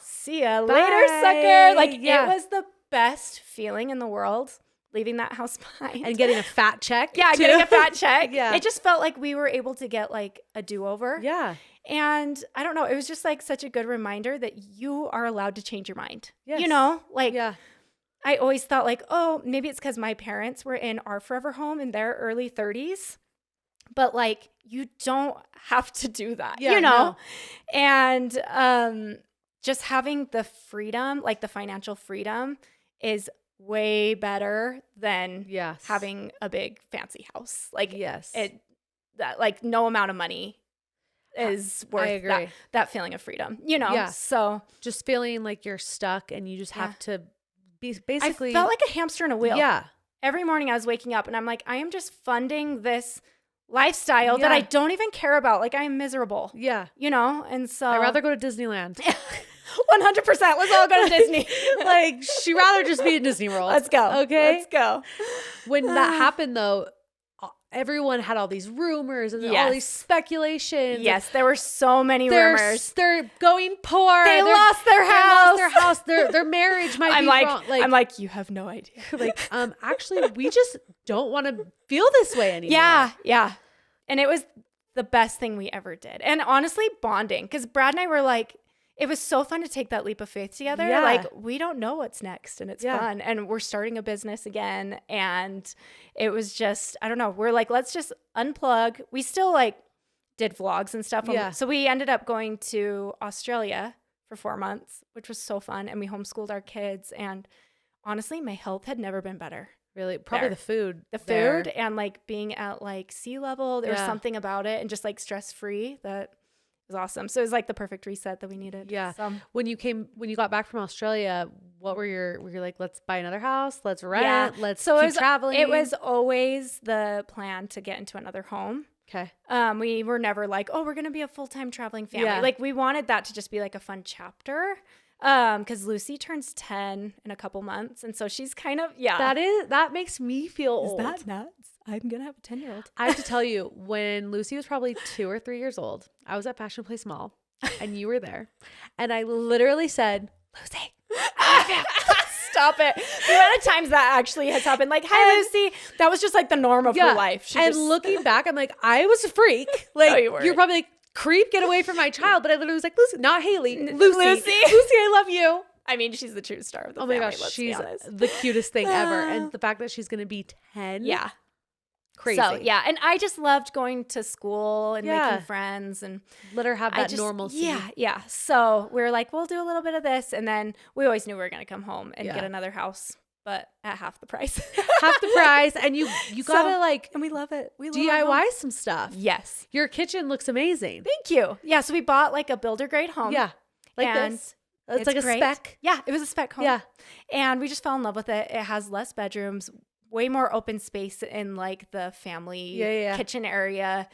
see ya later, sucker. Like, it was the best feeling in the world leaving that house behind. And getting a fat check. Yeah, getting a fat check. Yeah. It just felt like we were able to get like a do-over. Yeah. And I don't know, it was just like such a good reminder that you are allowed to change your mind. Yes. You know, like, yeah. I always thought like, oh, maybe it's because my parents were in our forever home in their early 30s. But like, you don't have to do that, you know? No. And just having the freedom, like the financial freedom is way better than having a big fancy house. Like, that like no amount of money is worth that feeling of freedom, you know? Yeah. So just feeling like you're stuck and you just have to be basically. I felt like a hamster in a wheel. Yeah. Every morning I was waking up and I'm like, I am just funding this lifestyle that I don't even care about. Like, I am miserable. Yeah. You know? And so I'd rather go to Disneyland. 100%. Let's all go to Disney. Like, she'd rather just be at Disney World. Let's go. Okay. Let's go. When that happened though, everyone had all these rumors and all these speculations. Yes, there were so many rumors. They're going poor. They lost their house. Their marriage might be wrong. I'm like, you have no idea. Like, actually, we just don't want to feel this way anymore. Yeah, yeah. And it was the best thing we ever did. And honestly, bonding. Because Brad and I were like, it was so fun to take that leap of faith together. Yeah. Like, we don't know what's next and it's fun. And we're starting a business again. And it was just, I don't know. We're like, let's just unplug. We still like did vlogs and stuff. Yeah. So we ended up going to Australia for 4 months, which was so fun. And we homeschooled our kids. And honestly, my health had never been better. Really? Probably the food. The food and like being at like sea level. There was something about it and just like stress-free that was awesome. So it was like the perfect reset that we needed. Yeah. So, when you got back from Australia, what were you like, let's buy another house, let's rent, let's keep traveling? It was always the plan to get into another home. Okay. We were never like, oh, we're going to be a full-time traveling family. Yeah. Like, we wanted that to just be like a fun chapter. Because Lucy turns 10 in a couple months. And so she's kind of, that makes me feel old. Is that nuts? I'm going to have a 10-year-old. I have to tell you, when Lucy was probably 2 or 3 years old, I was at Fashion Place Mall and you were there. And I literally said, Lucy, I love you. Stop it. The amount of times that actually has happened. Like, hi, Lucy. That was just like the norm of her life. Looking back, I'm like, I was a freak. Like, you're probably like, creep, get away from my child. But I literally was like, Lucy, not Hailey. Lucy, I love you. I mean, she's the true star of the family. Oh my gosh, she's the cutest thing ever. And the fact that she's going to be 10. Yeah. Crazy. So, yeah. And I just loved going to school and making friends and let her have that normalcy. Yeah. Yeah. So we were like, we'll do a little bit of this. And then we always knew we were going to come home and get another house, but at half the price. Half the price. And you gotta like, and we love it. We DIY some stuff. Yes. Your kitchen looks amazing. Thank you. Yeah. So we bought like a builder grade home. Yeah. Like this. It's like great. A spec. Yeah. It was a spec home. Yeah. And we just fell in love with it. It has less bedrooms, way more open space in like the family kitchen area.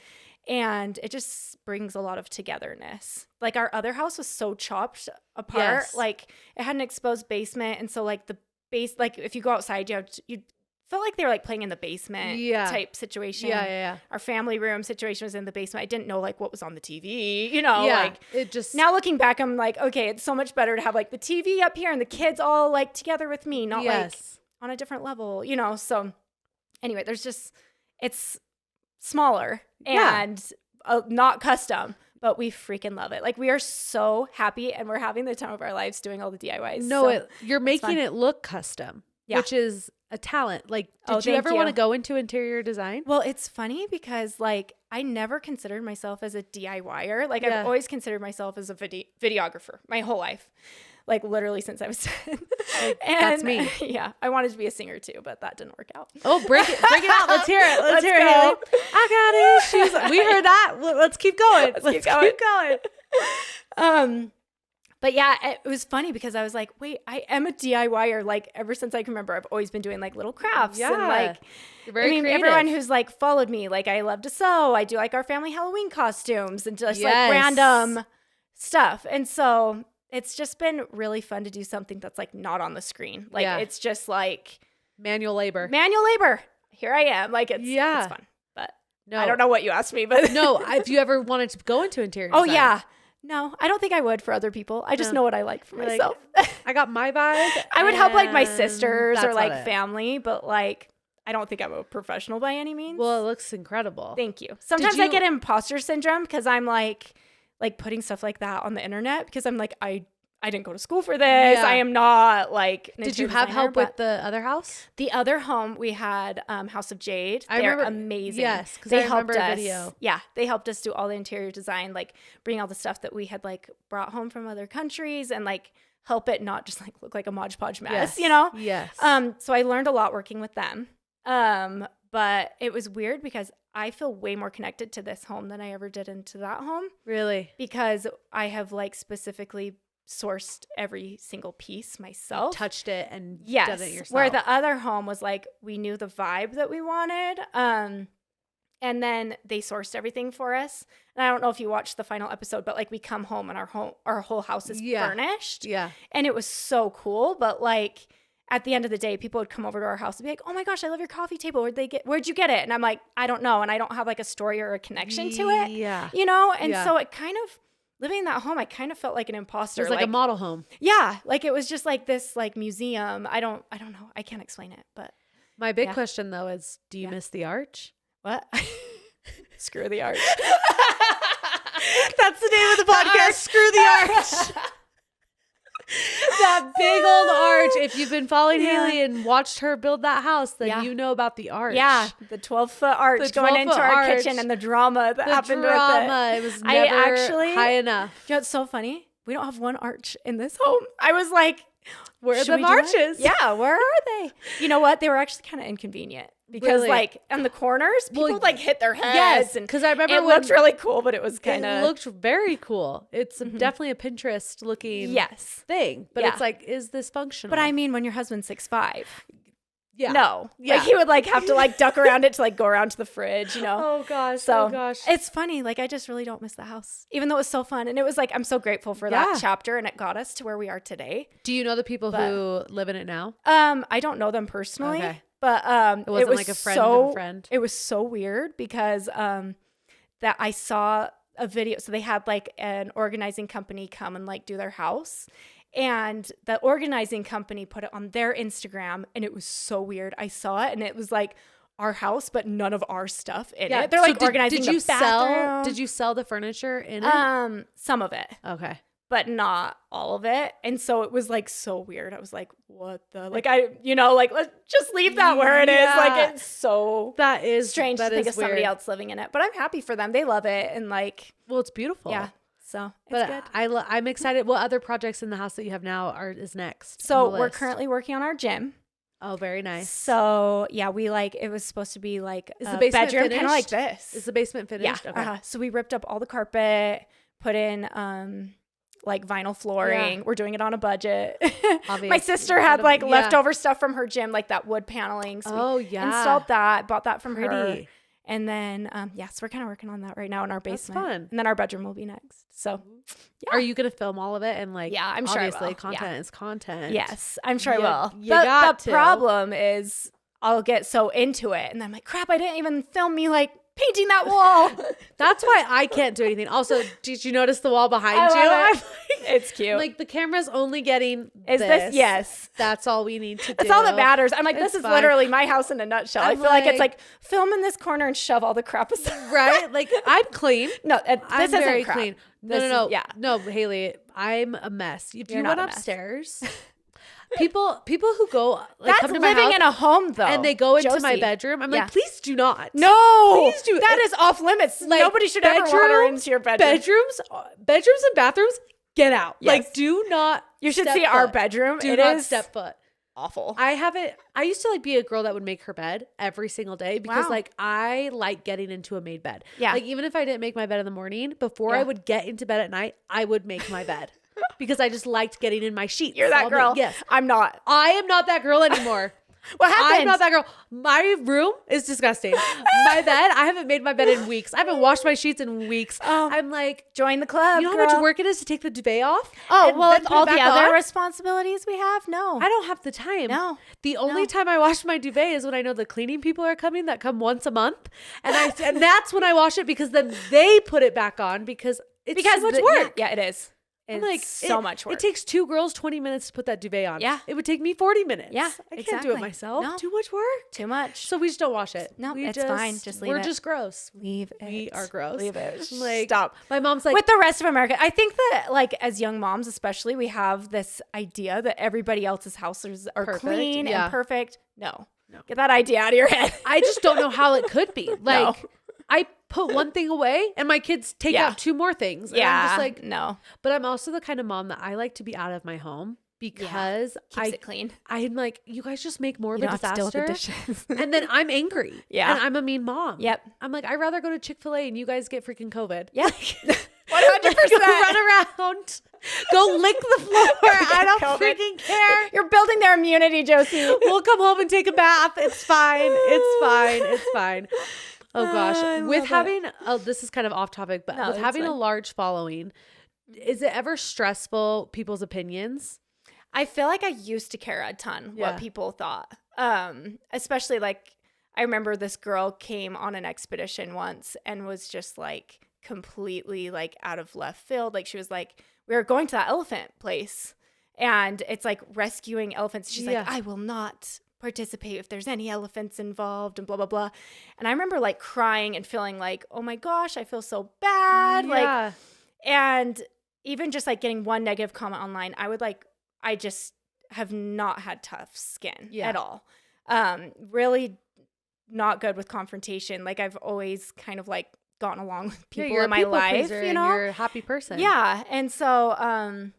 And it just brings a lot of togetherness. Like, our other house was so chopped apart. Yes. Like, it had an exposed basement. And so like the base, like if you go outside, you felt like they were like playing in the basement type situation. Yeah. Our family room situation was in the basement. I didn't know like what was on the TV, you know, like it just, now looking back, I'm like, okay, it's so much better to have like the TV up here and the kids all like together with me, not like on a different level, you know? So anyway, it's smaller and not custom, but we freaking love it. Like, we are so happy and we're having the time of our lives doing all the DIYs. No, you're making it look custom, which is a talent. Like, did you ever want to go into interior design? Well, it's funny because like, I never considered myself as a DIYer. Like, I've always considered myself as a videographer my whole life. Like, literally since I was 10. And that's me. Yeah. I wanted to be a singer too, but that didn't work out. Oh, break it out. Let's hear it. Let's hear it, Hailey. I got it. We heard that. Let's keep going. Let's keep going. But yeah, it was funny because I was like, wait, I am a DIYer. Like, ever since I can remember, I've always been doing like little crafts. Yeah. And like, you're very creative. Everyone who's like followed me, like, I love to sew. I do like our family Halloween costumes and just like random stuff. And so it's just been really fun to do something that's like not on the screen. Like it's just like manual labor. Here I am. Like it's fun. But no, I don't know what you asked me, but no, if you ever wanted to go into interior design. Yeah. No, I don't think I would for other people. I just know what I like for myself. I got my vibe. I would help like my sisters or like family, but like I don't think I'm a professional by any means. Well, it looks incredible. Thank you. Sometimes I get imposter syndrome because I'm like putting stuff like that on the internet because I'm like, I didn't go to school for this. I am not like an Did you have help with the other house? The other home we had House of Jade. They're amazing. Yes, because I remember a video. Yeah, they helped us do all the interior design, like bring all the stuff that we had like brought home from other countries and like help it not just like look like a Mod Podge mess, you know? Yes. So I learned a lot working with them. But it was weird because I feel way more connected to this home than I ever did into that home. Really? Because I have like specifically sourced every single piece myself. Touched it and done it yourself. Where the other home was like, we knew the vibe that we wanted. And then they sourced everything for us. And I don't know if you watched the final episode, but like we come home and our whole house is furnished. Yeah. And it was so cool. But like at the end of the day, people would come over to our house and be like, oh my gosh, I love your coffee table. Where'd you get it? And I'm like, I don't know. And I don't have like a story or a connection to it. Yeah. You know? And so it kind of, living in that home, I kind of felt like an imposter. It was like a model home. Yeah. Like it was just like this like museum. I don't know. I can't explain it, but. My big question though is, do you miss the arch? What? Screw the arch. That's the name of the podcast. Screw the arch. That big old arch. If you've been following Hailey and watched her build that house, then you know about the arch. Yeah, the 12-foot arch going into our kitchen and the drama that happened with it. It was never high enough. You know, it's so funny. We don't have one arch in this home. I was like, where are the arches? Yeah, where are they? You know what? They were actually kind of inconvenient. Because like on the corners, people would like hit their heads. Yes, because I remember it looked really cool, but it was kind of. It looked very cool. It's definitely a Pinterest looking thing. But it's like, is this functional? But I mean, when your husband's 6'5". Yeah. No. Yeah. Like he would like have to like duck around it to like go around to the fridge, you know? Oh gosh. It's funny. Like I just really don't miss the house, even though it was so fun. And it was like, I'm so grateful for that chapter and it got us to where we are today. Do you know the people who live in it now? I don't know them personally. Okay. But it wasn't like a friend of a friend. It was so weird because that I saw a video. So they had like an organizing company come and like do their house. And the organizing company put it on their Instagram and it was so weird. I saw it and it was like our house, but none of our stuff in it. They're like organizing the bathroom. Did you sell the furniture in it? Some of it. Okay. But not all of it. And so it was like so weird. I was like, what the, like let's just leave that where it is. Like it's so strange to think of somebody else living in it. But I'm happy for them. They love it. And like, well, it's beautiful. Yeah. So it's good. I'm excited. What other projects in the house that you have now is next? So we're currently working on our gym. Oh, very nice. So yeah, we it was supposed to be like is the basement bedroom kind of like this. Is the basement finished? Yeah. Okay. So we ripped up all the carpet, put in like vinyl flooring. Yeah. We're doing it on a budget. My sister had like leftover stuff from her gym, like that wood paneling. So installed that, bought that from her. And then, so we're kind of working on that right now in our basement. That's fun. And then our bedroom will be next. So, yeah. Are you going to film all of it? And like, I'm sure obviously I will. Content is content. Yes, I'm sure I will. The problem is I'll get so into it. And then I'm like, crap, I didn't even film me like painting that wall. That's why I can't do anything. Also, did you notice the wall behind you? It's cute. Like the camera's only getting this. Yes. That's all we need to do. That's all that matters. I'm like, this is literally my house in a nutshell. I feel like it's like film in this corner and shove all the crap aside. Right? Like I'm clean. No, this isn't very crap. clean. No. Yeah. No, Hailey, I'm a mess. If you went upstairs, people who go like that's come to my living house in a home though, and they go into my bedroom. I'm like, please do not. No, please do. That is off limits. Like, nobody should ever wander into your bedroom. Bedrooms and bathrooms. Get out. Yes. Like, do not. You should see our bedroom. Do not step foot. Awful. I used to like be a girl that would make her bed every single day because like I like getting into a made bed. Yeah. Like even if I didn't make my bed in the morning, before I would get into bed at night, I would make my bed because I just liked getting in my sheets. You're that girl. Yes. I'm not. I am not that girl anymore. What happened? I'm not that girl. My room is disgusting. My bed, I haven't made my bed in weeks. I haven't washed my sheets in weeks. I'm like, join the club. You know how much work it is to take the duvet off? Oh, well, with all the other responsibilities we have, no. I don't have the time. No. The only time I wash my duvet is when I know the cleaning people are coming that come once a month. And that's when I wash it, because then they put it back on because it's so much work. Yeah, it is. It's like so much work. It takes 2 girls 20 minutes to put that duvet on. Yeah. It would take me 40 minutes. Yeah, I can't do it myself. No. Too much work. Too much. So we just don't wash it. No, it's fine. Just leave it. We're just gross. Leave it. We are gross. Leave it. Like, stop. My mom's like, with the rest of America, I think that like as young moms, especially, we have this idea that everybody else's houses are perfect. Clean Yeah. and perfect. No. Get that idea out of your head. I just don't know how it could be. Like, I put one thing away and my kids take out 2 more things. And I'm just like, no. But I'm also the kind of mom that I like to be out of my home because keeps it clean. I'm like, you guys just make more of you a don't have to deal with the disaster. dishes. And then I'm angry. Yeah. And I'm a mean mom. Yep. I'm like, I'd rather go to Chick-fil-A and you guys get freaking COVID. Yeah. 100%. Run around. Go lick the floor. I don't COVID. freaking care. You're building their immunity, Josie. We'll come home and take a bath. It's fine. It's fine. It's fine. Oh gosh. With having, this is kind of off topic, but with having a large following, is it ever stressful, people's opinions? I feel like I used to care a ton what people thought. Especially like, I remember this girl came on an expedition once and was just like completely like out of left field. Like she was like, we were going to that elephant place and it's like rescuing elephants. She's like, I will not participate if there's any elephants involved and blah, blah, blah. And I remember like crying and feeling like, oh my gosh, I feel so bad. Like, and even just like getting one negative comment online, I just have not had tough skin at all. Really not good with confrontation. Like I've always kind of like gotten along with people in my life, you know, you're a happy person. Yeah. And so,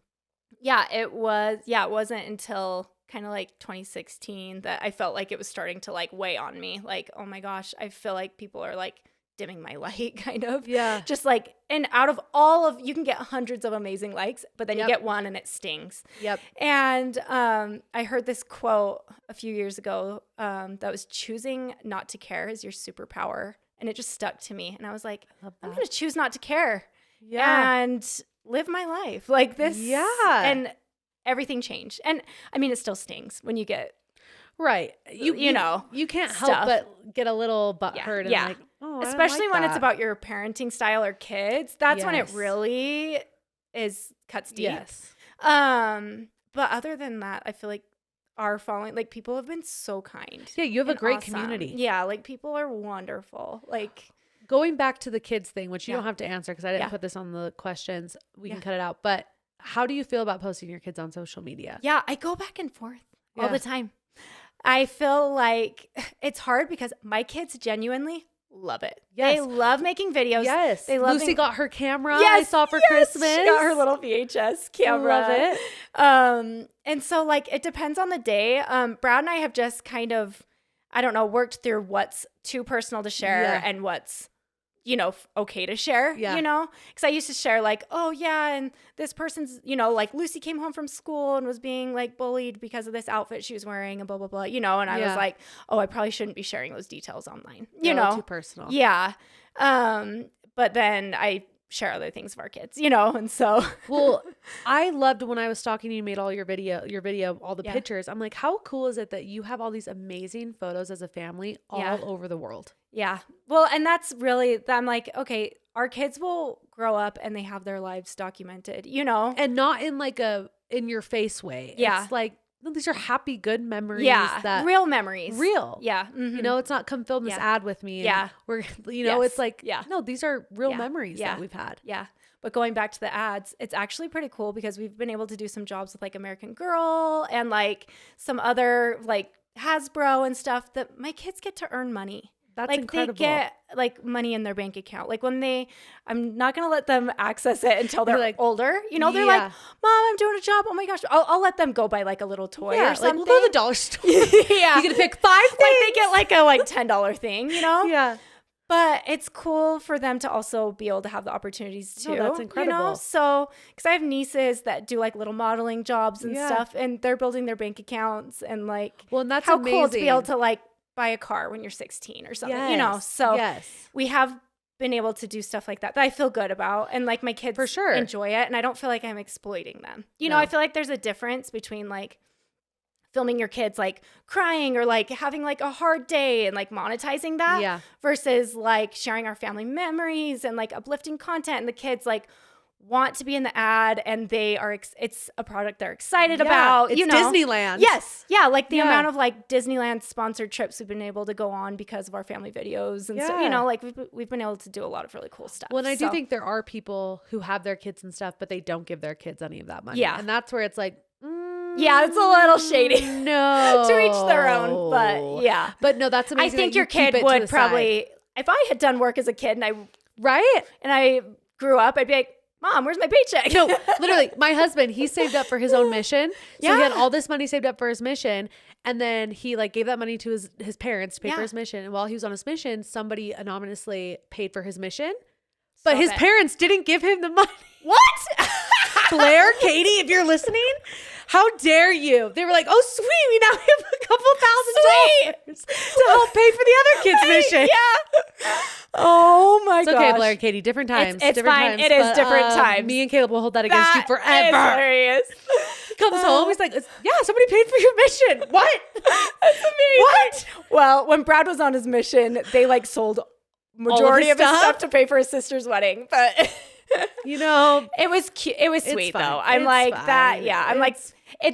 it wasn't until kind of like 2016 that I felt like it was starting to like weigh on me. Like, oh my gosh, I feel like people are like dimming my light kind of. Yeah. Just like, and out of all of, you can get hundreds of amazing likes, but then you get one and it stings. Yep. And I heard this quote a few years ago that was, choosing not to care is your superpower. And it just stuck to me. And I was like, I'm going to choose not to care. Yeah. And live my life like this. Yeah. And everything changed. And I mean, it still stings when you get you know, you can't help but get a little butthurt and like, oh, especially like when that. it's about your parenting style or kids. That's when it really cuts deep. Yes. But other than that, I feel like our following, like people have been so kind. Yeah, you have a great community. Yeah, like people are wonderful. Like going back to the kids thing, which you don't have to answer because I didn't put this on the questions. We can cut it out. But how do you feel about posting your kids on social media? Yeah, I go back and forth all the time. I feel like it's hard because my kids genuinely love it. Yes. They love making videos. Yes. They love Lucy got her camera I saw for Christmas. She got her little VHS camera. Love it. And so like it depends on the day. Brad and I have just kind of, I don't know, worked through what's too personal to share and what's, you know, okay to share, you know, because I used to share like, oh yeah, and this person's, you know, like Lucy came home from school and was being like bullied because of this outfit she was wearing and blah, blah, blah, you know, and I was like, oh, I probably shouldn't be sharing those details online, you know, too personal. Yeah. But then I share other things of our kids, you know, and so. Well, I loved when I was stalking you, made all your video, all the pictures. I'm like, how cool is it that you have all these amazing photos as a family all over the world? Yeah. Well, and that's really, I'm like, okay, our kids will grow up and they have their lives documented, you know? And not in like a in your face way. Yeah. It's like, no, these are happy, good memories. Yeah. That real memories. Real. Yeah. Mm-hmm. You know, it's not come film this ad with me. And we're, you know, it's like, no, these are real memories that we've had. Yeah. But going back to the ads, it's actually pretty cool because we've been able to do some jobs with like American Girl and like some other like Hasbro and stuff that my kids get to earn money. That's like incredible. They get like money in their bank account. Like when I'm not going to let them access it until they're like older. You know, they're like, Mom, I'm doing a job. Oh my gosh. I'll let them go buy like a little toy or something. Like we'll go to the dollar store. You're going to pick 5 things. Like they get like a $10 thing, you know? Yeah. But it's cool for them to also be able to have the opportunities too. No, that's incredible. You know? So, because I have nieces that do like little modeling jobs and stuff, and they're building their bank accounts and like, well, and that's how amazing. cool to be able to like buy a car when you're 16 or something, you know? So we have been able to do stuff like that I feel good about, and like my kids for sure enjoy it, and I don't feel like I'm exploiting them. You know, I feel like there's a difference between like filming your kids like crying or like having like a hard day and like monetizing that versus like sharing our family memories and like uplifting content, and the kids like want to be in the ad and they are it's a product they're excited about. It's, you know, Disneyland. Yes. Yeah. Like the amount of like Disneyland sponsored trips we've been able to go on because of our family videos. And so, you know, like we've been able to do a lot of really cool stuff. Well, and I do think there are people who have their kids and stuff, but they don't give their kids any of that money. Yeah. And that's where it's like, yeah, it's a little shady. No. To each their own. But yeah. But no, that's amazing. I think your kid would probably, if I had done work as a kid and I grew up, I'd be like, Mom, where's my paycheck? No, literally, my husband, he saved up for his own mission. So he had all this money saved up for his mission. And then he like gave that money to his parents to pay for his mission. And while he was on his mission, somebody anonymously paid for his mission. But his parents didn't give him the money. What? Blair, Katie, if you're listening, how dare you? They were like, oh, sweet, we now have a couple $1,000 to help pay for the other kid's mission. Yeah. Oh my god. It's okay, Blair and Katie, different times. It's different fine. times, it is different times. Me and Caleb will hold that against you forever. Is hilarious. He comes home, he's like, yeah, somebody paid for your mission. What? That's amazing. What? Well, when Brad was on his mission, they like sold majority of his stuff to pay for his sister's wedding, but you know, it was cute. It was sweet though. I'm like that. Yeah. I'm like,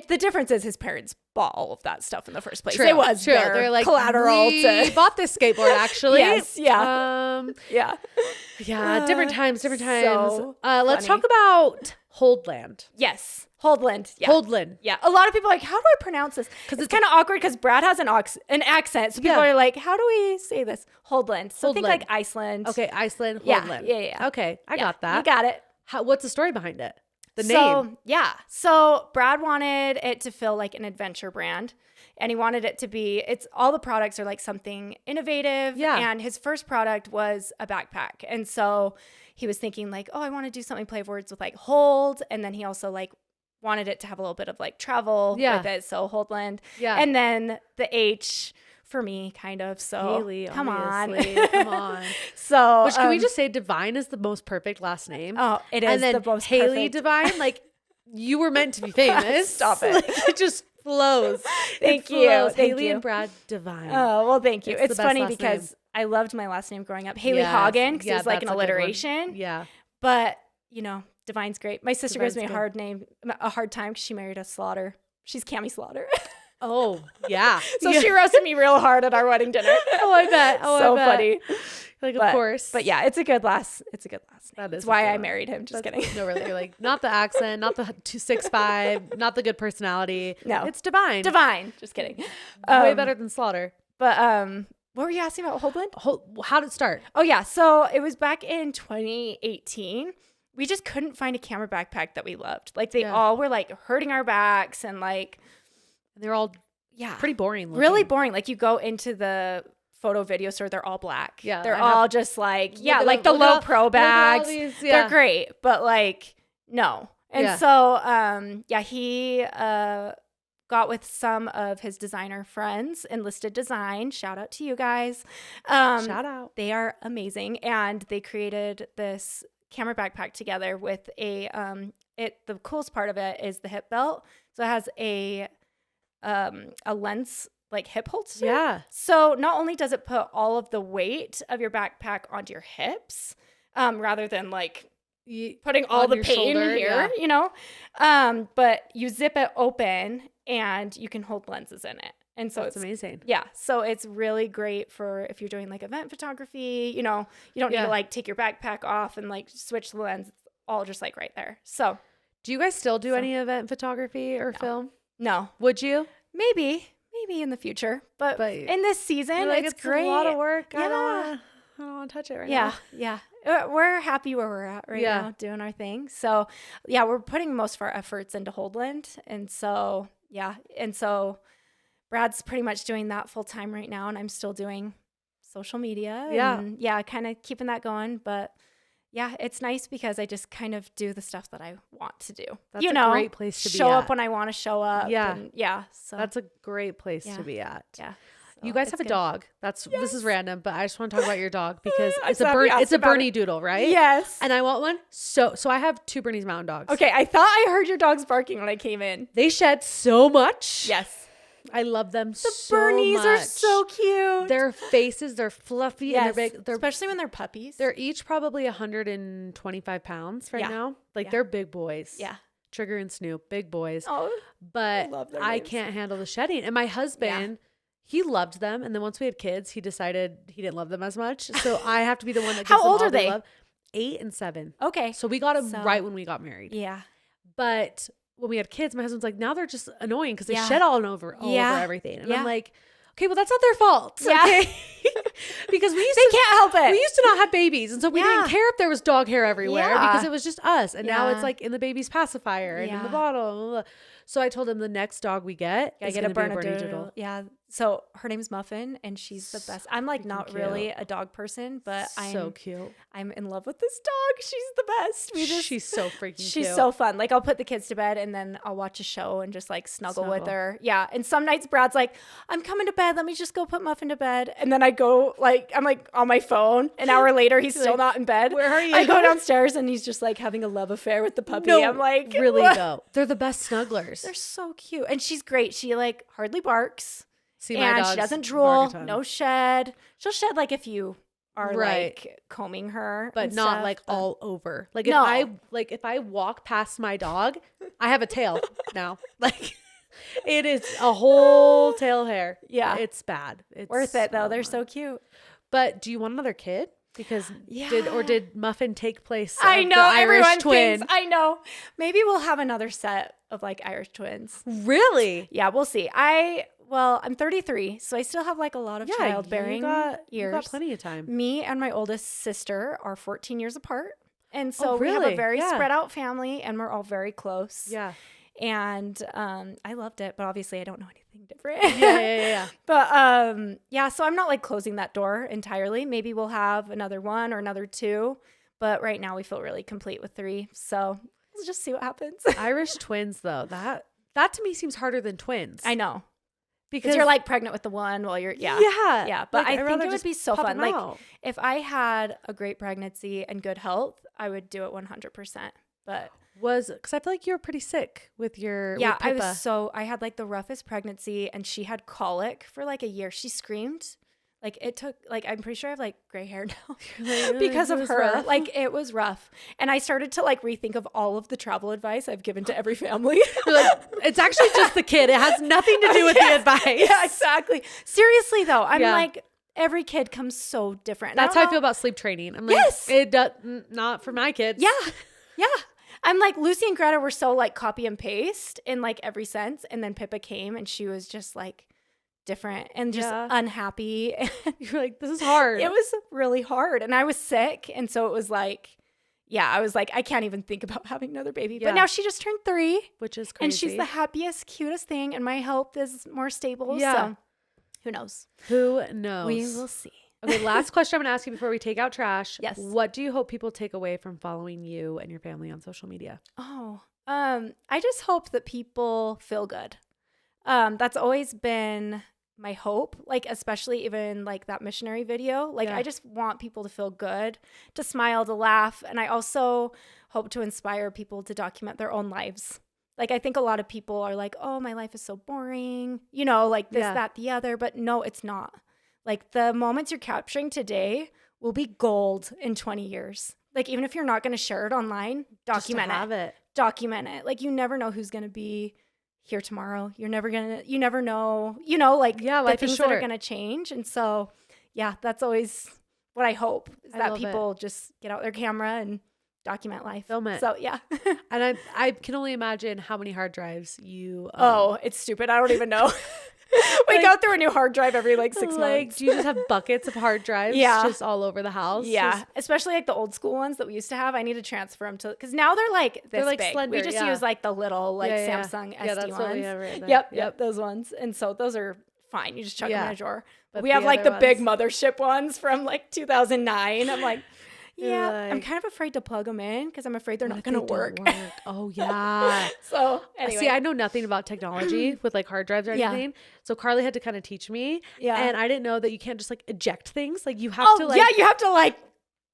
the difference is his parents bought all of that stuff in the first place. True, it was their They're like, collateral we bought this skateboard actually. Yes. Yeah. Yeah. Different times. So let's talk about Hland. Yes. Hland. Yeah. Hland. Yeah. A lot of people are like, how do I pronounce this? Because it's kind of awkward because Brad has an accent. So people are like, how do we say this? Hland. So think like Iceland. Okay. Iceland. Hland. Yeah. Okay. I got that. You got it. What's the story behind it? The name. Yeah. So Brad wanted it to feel like an adventure brand. And he wanted it to be, all the products are like something innovative. Yeah. And his first product was a backpack. And so he was thinking like, oh, I want to do something play words with like hold. And then he also like wanted it to have a little bit of like travel with it. So Hland. Yeah. And then the H for me, kind of. So Hailey, come on. So which can we just say Devine is the most perfect last name? Oh, it is. And then the most Hailey perfect. Devine, like you were meant to be famous. Stop it. Like, it just flows. Thank you. Hailey and Brad Devine. Oh, well, thank you. It's funny because I loved my last name growing up. Hailey Hagen, because it was like an alliteration. Yeah. But, you know, Devine's great. My sister gives me a hard time because she married a Slaughter. She's Cammie Slaughter. Oh, yeah. So she roasted me real hard at our wedding dinner. Oh, I bet. So funny. Like, of course. But yeah, it's a good last name. That's why I married him. Just kidding. No, really. You're like, not the accent, not the 265, not the good personality. No. It's Devine. Just kidding. Way better than Slaughter. But what were you asking about Hland? How did it start? Oh, yeah. So it was back in 2018. We just couldn't find a camera backpack that we loved. Like they all were like hurting our backs and like. They're all pretty boring looking. Really boring. Like you go into the photo video store, they're all black. Yeah. They're all just like, like the low pro bags. They're great, but like, no. And so, he got with some of his designer friends, Enlisted Design. Shout out to you guys. Shout out. They are amazing. And they created this camera backpack together with the coolest part of it is the hip belt. So it has a lens like hip holster. Yeah. So not only does it put all of the weight of your backpack onto your hips, rather than like putting all the pain here, you know, but you zip it open and you can hold lenses in it. And so it's amazing. Yeah. So it's really great for if you're doing like event photography, you know, you don't need to like take your backpack off and like switch the lens. It's all just like right there. So do you guys still do any event photography or film? No. Would you? Maybe in the future, but in this season, like, it's great. A lot of work. Yeah. I don't want to touch it right now. Yeah. We're happy where we're at right now, doing our thing. So we're putting most of our efforts into Hland. And so, Brad's pretty much doing that full time right now. And I'm still doing social media. Yeah. And yeah, kind of keeping that going. But yeah, it's nice because I just kind of do the stuff that I want to do. That's a great place to be show at. up when I want to show up. Yeah. And yeah. So that's a great place to be at. Yeah. You guys have a dog. This is random, but I just want to talk about your dog because it's it's a Bernie doodle, right? Yes. And I want one. So I have 2 Bernese Mountain Dogs. Okay, I thought I heard your dogs barking when I came in. They shed so much. Yes. I love them so much. The Bernies are so cute. Their faces, they're fluffy and they're big. Especially when they're puppies. They're each probably 125 pounds right now. Like they're big boys. Yeah. Trigger and Snoop, big boys. Oh, but I can't handle the shedding. And my husband, he loved them. And then once we had kids, he decided he didn't love them as much. So I have to be the one that gives How them old all are they? love. 8 and 7. Okay. So we got them right when we got married. Yeah. But when we had kids, my husband's like, now they're just annoying because they shed all over everything. And I'm like, okay, well, that's not their fault. Yeah. Okay. Because they can't help it. We used to not have babies. And so we didn't care if there was dog hair everywhere because it was just us. And now it's like in the baby's pacifier and in the bottle. Blah, blah. So I told him the next dog we get is going to be a Bernedoodle. Yeah. So her name's Muffin and she's the best. I'm like not really a dog person, but so cute. I'm in love with this dog. She's the best. She's so freaking cute. She's so fun. Like I'll put the kids to bed and then I'll watch a show and just like snuggle with her. Yeah. And some nights Brad's like, I'm coming to bed. Let me just go put Muffin to bed. And then I go I'm like on my phone. An hour later, he's still not in bed. Where are you? I go downstairs and he's just like having a love affair with the puppy. No, I'm like, really what? though. They're the best snugglers. They're so cute. And she's great. She like hardly barks. See, my and she doesn't drool, no shed. She'll shed like if you are like combing her, but not stuff, like all over. Like if I walk past my dog, I have a tail now. Like it is a whole tail hair. Yeah, it's bad. It's worth it though. They're so cute. But do you want another kid? Because did Muffin take place? I know the Irish twin. I know. Maybe we'll have another set of like Irish twins. Really? Yeah, we'll see. I'm 33, so I still have like a lot of childbearing years. You got plenty of time. Me and my oldest sister are 14 years apart. And so we have a very spread out family and we're all very close. Yeah. And I loved it, but obviously I don't know anything different. Yeah. But so I'm not like closing that door entirely. Maybe we'll have another one or another 2. But right now we feel really complete with 3. So we'll just see what happens. Irish twins though, that to me seems harder than twins. I know. Because you're like pregnant with the one while you're yeah. But like, I think it would be so fun. Like out. If I had a great pregnancy and good health, I would do it 100%. But because I feel like you were pretty sick with your with I had like the roughest pregnancy and she had colic for like a year. She screamed. Like it took I'm pretty sure I have like gray hair now because of her. Rough. Like it was rough. And I started to like rethink of all of the travel advice I've given to every family. Like, it's actually just the kid. It has nothing to do with the advice. Yeah, exactly. Seriously though, I'm like every kid comes so different. That's how I feel about sleep training. I'm like, it does not for my kids. Yeah. I'm like Lucy and Greta were so like copy and paste in like every sense. And then Pippa came and she was just like different and just unhappy. You're like, this is hard. It was really hard. And I was sick. And so it was like, I was like, I can't even think about having another baby. But now she just turned 3. Which is crazy. And she's the happiest, cutest thing. And my health is more stable. Yeah. So who knows? Who knows? We will see. Okay, last question I'm going to ask you before we take out trash. Yes. What do you hope people take away from following you and your family on social media? I just hope that people feel good. That's always been my hope, like especially even like that missionary video. Like I just want people to feel good, to smile, to laugh. And I also hope to inspire people to document their own lives. Like I think a lot of people are like, oh, my life is so boring, like this, that, the other. But no, it's not. Like the moments you're capturing today will be gold in 20 years. Like even if you're not going to share it online, document it. Document it. Like you never know who's going to be here tomorrow. You never know, like the things that are going to change. And so, that's always what I hope is that people just get out their camera and document life. Film it. So, yeah. And I can only imagine how many hard drives you... it's stupid. I don't even know. We go through a new hard drive every 6 months. Do you just have buckets of hard drives just all over the house? Yeah. Especially like the old school ones that we used to have. I need to transfer them to, because now they're like this big. Slender, we just use like the little Samsung SD that's ones. what we have right there. Yep. Those ones. And so those are fine. You just chuck them in a drawer. But we the have like the other big ones- mothership ones from like 2009. I'm like, yeah, You're I'm like, kind of afraid to plug them in because I'm afraid they're what not if going to they don't work. Oh, yeah. So anyway. See, I know nothing about technology with like hard drives or anything. So Carly had to kind of teach me. Yeah. And I didn't know that you can't just like eject things. Like you have to like. Yeah, you have to like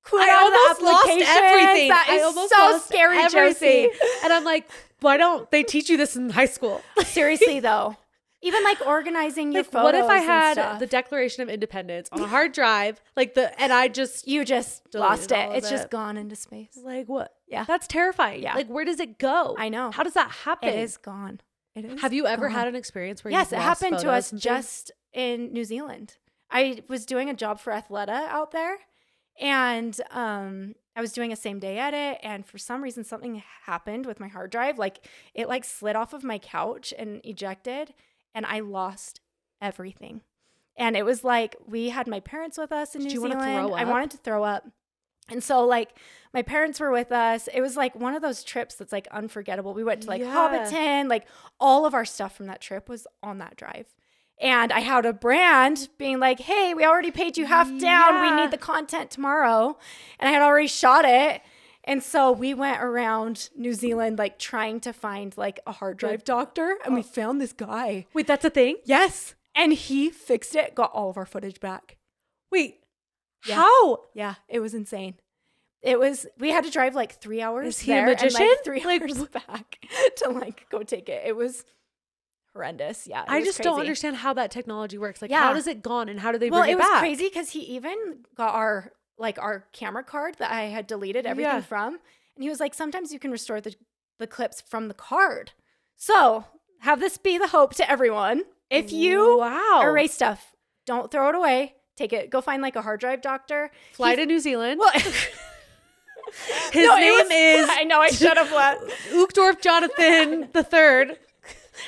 quit I out of almost the lost application. everything. That I is almost so lost scary, everything. Josie. And I'm like, why don't they teach you this in high school? Seriously though. Even like organizing your Like, photos. what if I and had stuff? the Declaration of Independence on a hard drive, You just deleted lost it. all of It's just it. gone into space. Like what? Yeah. That's terrifying. Yeah. Like where does it go? I know. How does that happen? It is gone. It is. Have you ever gone. had an experience where Yes, you've it lost happened to photos us and things? just in New Zealand. I was doing a job for Athleta out there, and I was doing a same day edit, and for some reason something happened with my hard drive. Like it like slid off of my couch and ejected, and I lost everything. And it was like we had my parents with us in New Zealand. I wanted to throw up. And so like my parents were with us. It was like one of those trips that's like unforgettable. We went to like Hobbiton, like all of our stuff from that trip was on that drive. And I had a brand being like, hey, we already paid you half down. We need the content tomorrow. And I had already shot it. And so we went around New Zealand, like trying to find like a hard drive doctor. And we found this guy. Wait, that's a thing? Yes. And he fixed it, got all of our footage back. Wait, Yeah. how? Yeah, it was insane. We had to drive like 3 hours. Is he a there magician? And, like 3 Like, hours back to like go take it. It was horrendous. Yeah. I was just crazy. don't understand how that technology works. Like, Yeah. how does it gone and how do they Well, bring it it was back? crazy because he even got our camera card that I had deleted everything from. And he was like, sometimes you can restore the clips from the card. So have this be the hope to everyone. If you erase stuff, don't throw it away. Take it. Go find like a hard drive doctor. Fly to New Zealand. Well, His name is I know I should have left. Uchtdorf Jonathan III.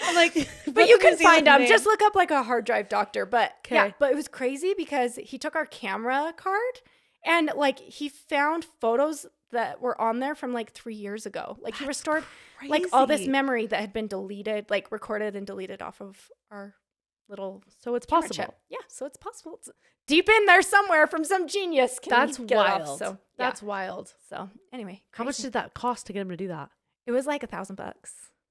I'm like, But you can find him. Just look up like a hard drive doctor. But yeah, Okay. but it was crazy because he took our camera card and like he found photos that were on there from like 3 years ago. Like he restored like all this crazy. memory that had been deleted, like recorded and deleted off of our little So it's camera possible. chip. Yeah, so it's possible. It's deep in there somewhere from some genius. That's get it off. wild. So That's wild. so anyway. How much crazy. did that cost to get him to do that? It was like $1,000.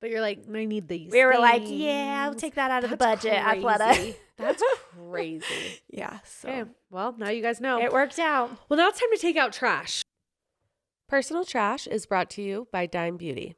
But you're like, I need these. We were like, things. yeah, I'll take that out of the That's budget. crazy. Athleta. That's crazy. Yeah. So Okay, well, now you guys know. it worked out. Well, now it's time to take out trash. Personal Trash is brought to you by Dime Beauty.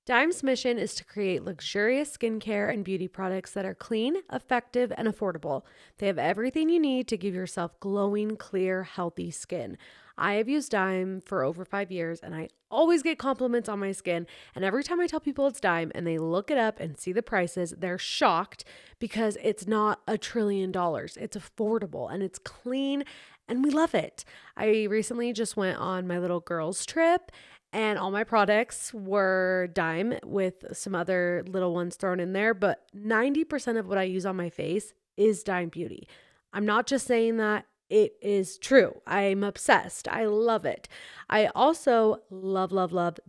Dime's mission is to create luxurious skincare and beauty products that are clean, effective, and affordable. They have everything you need to give yourself glowing, clear, healthy skin. I have used Dime for over 5 years and I always get compliments on my skin. And every time I tell people it's Dime and they look it up and see the prices, they're shocked because it's not $1 trillion. It's affordable and it's clean and we love it. I recently just went on my little girls trip and all my products were Dime with some other little ones thrown in there. But 90% of what I use on my face is Dime Beauty. I'm not just saying that. It is true. I'm obsessed. I love it. I also love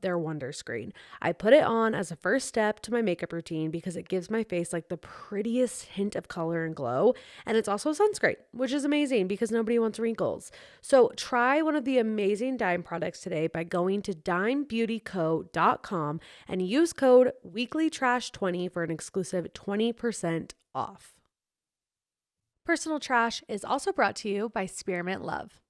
their Wonder Screen. I put it on as a first step to my makeup routine because it gives my face like the prettiest hint of color and glow. And it's also sunscreen, which is amazing because nobody wants wrinkles. So try one of the amazing Dime products today by going to dimebeautyco.com and use code Weeklytrash20 for an exclusive 20% off. Personal Trash is also brought to you by Spearmint Love.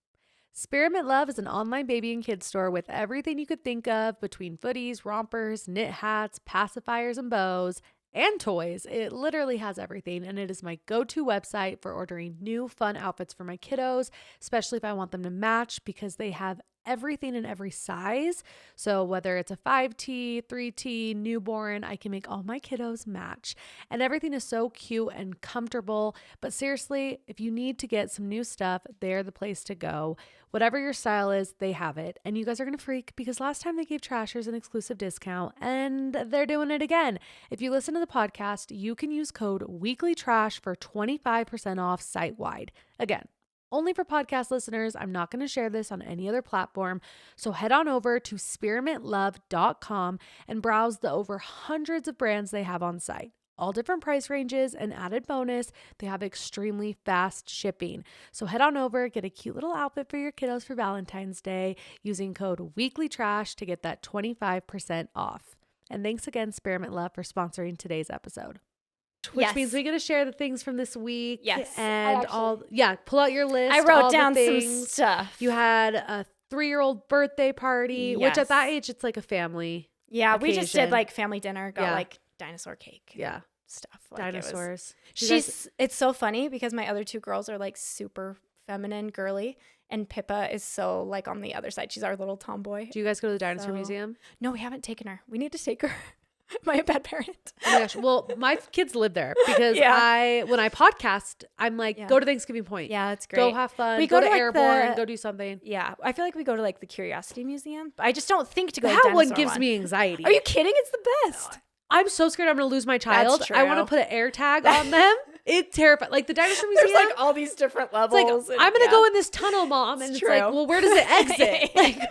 Spearmint Love is an online baby and kids store with everything you could think of between footies, rompers, knit hats, pacifiers, and bows, and toys. It literally has everything, and it is my go-to website for ordering new fun outfits for my kiddos, especially if I want them to match because they have everything in every size. So whether it's a 5T, 3T, newborn, I can make all my kiddos match. And everything is so cute and comfortable. But seriously, if you need to get some new stuff, they're the place to go. Whatever your style is, they have it. And you guys are going to freak because last time they gave Trashers an exclusive discount and they're doing it again. If you listen to the podcast, you can use code WeeklyTrash for 25% off site-wide. Again, only for podcast listeners. I'm not going to share this on any other platform. So head on over to spearmintlove.com and browse the over hundreds of brands they have on site. all different price ranges, and added bonus, they have extremely fast shipping. So head on over, get a cute little outfit for your kiddos for Valentine's Day using code Weeklytrash to get that 25% off. And thanks again, Spearmint Love, for sponsoring today's episode. Which means we get to share the things from this week. Yes. And pull out your list. I wrote down some stuff. You had a 3-year-old birthday party, which at that age, it's like a family. Yeah, occasion. We just did like family dinner, got like dinosaur cake. Yeah. Stuff. Like dinosaurs. It's so funny because my other 2 girls are like super feminine, girly. And Pippa is so like on the other side. She's our little tomboy. Do you guys go to the dinosaur museum? No, we haven't taken her. We need to take her. Am I a bad parent? Oh my gosh. Well, my kids live there because when I podcast, I'm like, go to Thanksgiving Point. Yeah, it's great. Go have fun. We go to like Airborne, go do something. Yeah. I feel like we go to like the Curiosity Museum. But I just don't think to go to that dinosaur one gives me anxiety. Are you kidding? It's the best. I'm so scared I'm going to lose my child. That's true. I want to put an air tag on them. It's terrifying. Like the dinosaur museum. There's like all these different levels. Like, I'm going to go in this tunnel, Mom. And it's like, well, where does it exit? Like,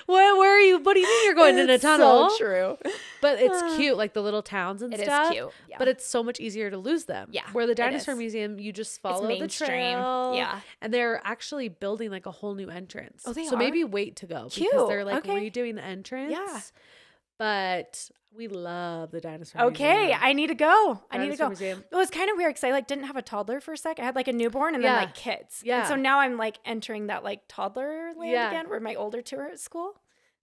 where are you? What do you mean you're going in a tunnel? So true. But it's cute, like the little towns and stuff. It is cute. Yeah. But it's so much easier to lose them. Yeah. Where the dinosaur museum, you just follow the trail. Yeah. And they're actually building like a whole new entrance. Oh, they are? So maybe wait to go. Cute. Because they're like redoing the entrance. Yeah. But we love the dinosaur museum. Okay, I need to go. Museum. It was kind of weird because I like didn't have a toddler for a sec. I had like a newborn and then like kids. Yeah. And so now I'm like entering that like toddler land again where my older 2 are at school.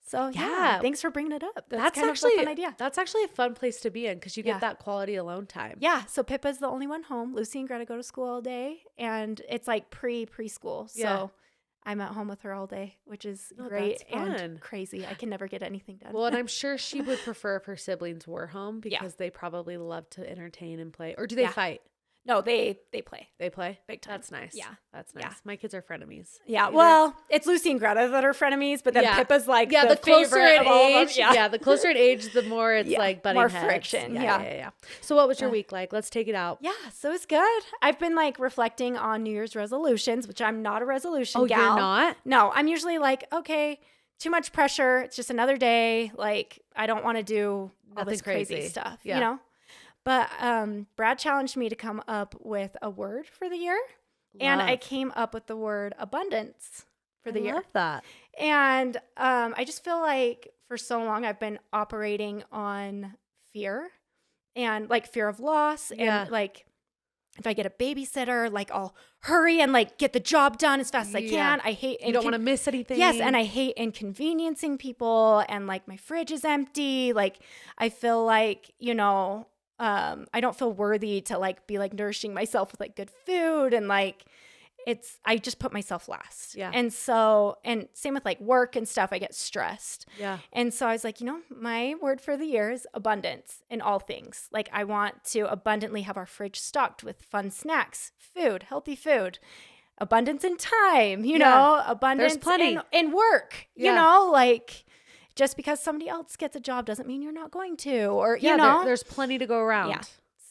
So thanks for bringing it up. That's kind of a fun idea. That's actually a fun place to be in because you get that quality alone time. Yeah. So Pippa's the only one home. Lucy and Greta go to school all day and it's like preschool. So I'm at home with her all day, which is great and crazy. I can never get anything done. Well, and I'm sure she would prefer if her siblings were home because they probably love to entertain and play. Or do they fight? No, they play. They play? Big time. That's nice. Yeah. That's nice. Yeah. My kids are frenemies. Yeah. Well, it's Lucy and Greta that are frenemies, but then Pippa's like the closer in age. The closer in age, the more it's like butting more heads. Friction. Yeah. So what was your week like? Let's take it out. Yeah. So it's good. I've been like reflecting on New Year's resolutions, which I'm not a resolution gal. You're not? No, I'm usually like, okay, too much pressure. It's just another day. Like I don't want to do all this crazy stuff, you know? But Brad challenged me to come up with a word for the year. And I came up with the word abundance for the year. I love that. And I just feel like for so long I've been operating on fear and like fear of loss. And like if I get a babysitter, like I'll hurry and like get the job done as fast as I can. I hate you don't want to miss anything. Yes, and I hate inconveniencing people and like my fridge is empty. Like I feel like, you know, I don't feel worthy to like be like nourishing myself with like good food and like I just put myself last. Yeah. And so, and same with like work and stuff, I get stressed. Yeah. And so I was like, you know, my word for the year is abundance in all things. Like I want to abundantly have our fridge stocked with fun snacks, food, healthy food, abundance in time, you know, abundance in work, you know, like just because somebody else gets a job doesn't mean you're not going to, or, you know. There's plenty to go around. Yeah.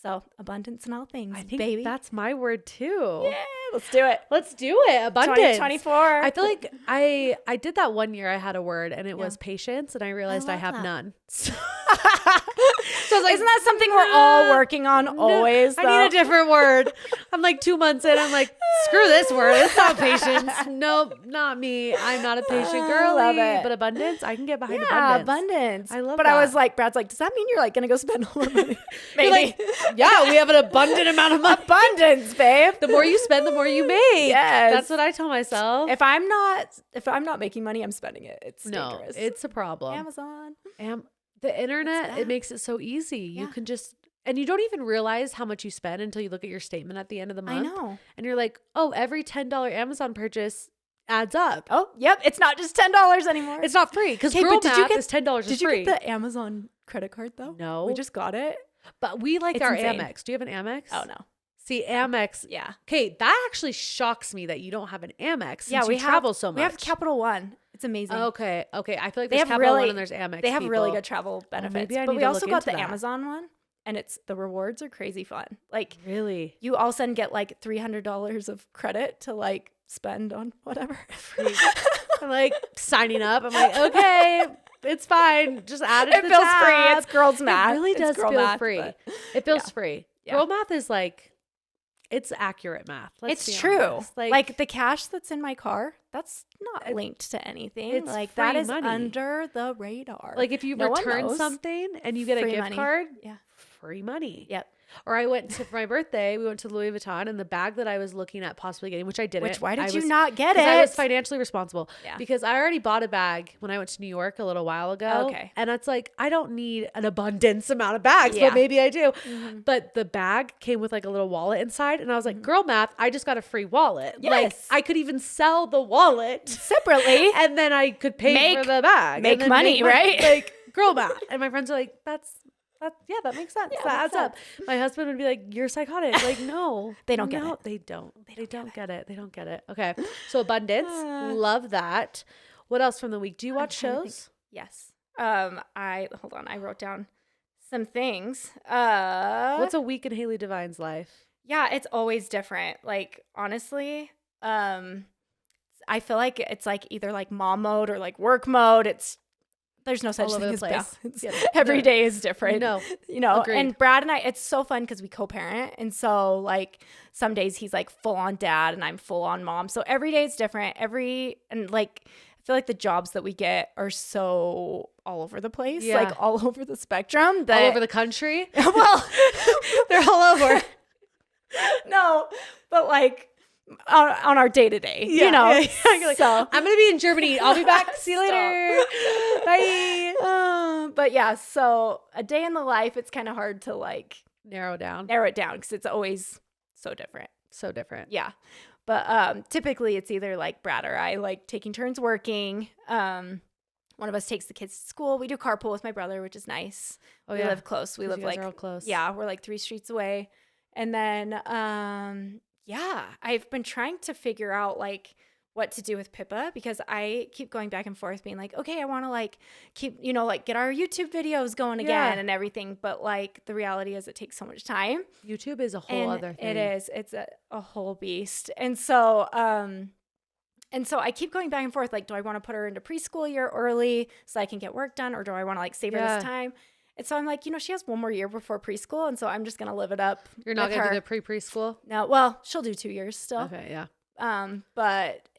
So abundance in all things, I think baby. That's my word too. Yeah, let's do it. Let's do it. Abundance. 2024. I feel like I did that one year. I had a word and it was patience, and I realized I have none. So I was like, isn't that something we're all working on always? I need a different word. I'm like 2 months in. I'm like, screw this word. It's not patience. Nope, not me. I'm not a patient girl. Love it. But abundance, I can get behind abundance. I love but that. I was like, Brad's like, does that mean you're like going to go spend all the money? Maybe. Like, yeah, we have an abundant amount of money. Abundance, babe. The more you spend, the more you make. Yes. That's what I tell myself. If I'm not making money, I'm spending it. It's dangerous. It's a problem. Amazon. The internet, it makes it so easy. You can just, and you don't even realize how much you spend until you look at your statement at the end of the month. I know. And you're like, oh, every $10 Amazon purchase adds up. Oh, yep. It's not just $10 anymore. It's not free because girl math is $10 is free. Did you get the Amazon credit card though? No. We just got it. But we like our Amex. Do you have an Amex? Oh, no. See, Amex. Yeah. Okay, that actually shocks me that you don't have an Amex since we travel so much. We have Capital One. It's amazing. Okay. I feel like there's Capital One and there's Amex. They have really good travel benefits. But we also got the Amazon one, and the rewards are crazy fun. Like, really? You all of a sudden get like $300 of credit to like spend on whatever. I'm like signing up. I'm like, okay. It's fine. Just add it to the feels tab. free. It's girls math. It really does feel math, free. It feels free. Girl math is like, it's accurate math. It's true. Like the cash that's in my car, that's not linked to anything. It's like that is money. Under the radar. Like if you return something and you get a gift card, free money. Yep. Or I went for my birthday, we went to Louis Vuitton, and the bag that I was looking at possibly getting, which I didn't. Why did you not get it? I was financially responsible. Yeah. Because I already bought a bag when I went to New York a little while ago. Okay. And it's like, I don't need an abundance amount of bags, but maybe I do. Mm-hmm. But the bag came with like a little wallet inside. And I was like, girl math, I just got a free wallet. Yes. Like I could even sell the wallet separately. And then I could pay for the bag. Make money, right? Like girl math. And my friends are like, that makes sense. Yeah, that adds up. My husband would be like, you're psychotic. Like, no. They don't get it. They don't get it. They don't get it. Okay. So abundance. Love that. What else from the week? Do you watch shows? Yes. Hold on. I wrote down some things. What's a week in Hailey Devine's life? Yeah, it's always different. Like, honestly, I feel like it's like either like mom mode or like work mode. There's no such thing as balance. Every day is different. No, Agreed. And Brad and I, it's so fun because we co-parent. And so like some days he's like full on dad and I'm full on mom. So every day is different. And like, I feel like the jobs that we get are so all over the place, like all over the spectrum. All over the country. Well, they're all over. No, but like, on our day to day, you know. Like, so I'm gonna be in Germany. I'll be back. See you later. Bye. But yeah, so a day in the life, it's kind of hard to like narrow it down because it's always so different. Yeah, but typically it's either like Brad or I like taking turns working. One of us takes the kids to school. We do carpool with my brother, which is nice. We live close. We live like all close. Yeah, we're like 3 streets away, and then yeah, I've been trying to figure out like what to do with Pippa because I keep going back and forth being like, okay, I want to like keep, like get our YouTube videos going again and everything. But like the reality is it takes so much time. YouTube is a whole other thing. It is. It's a whole beast. And so I keep going back and forth. Like, do I want to put her into preschool year early so I can get work done? Or do I want to like save her this time? And so I'm like, she has one more year before preschool. And so I'm just going to live it up. You're not going to do the preschool? No. Well, she'll do 2 years still. Okay. Yeah. But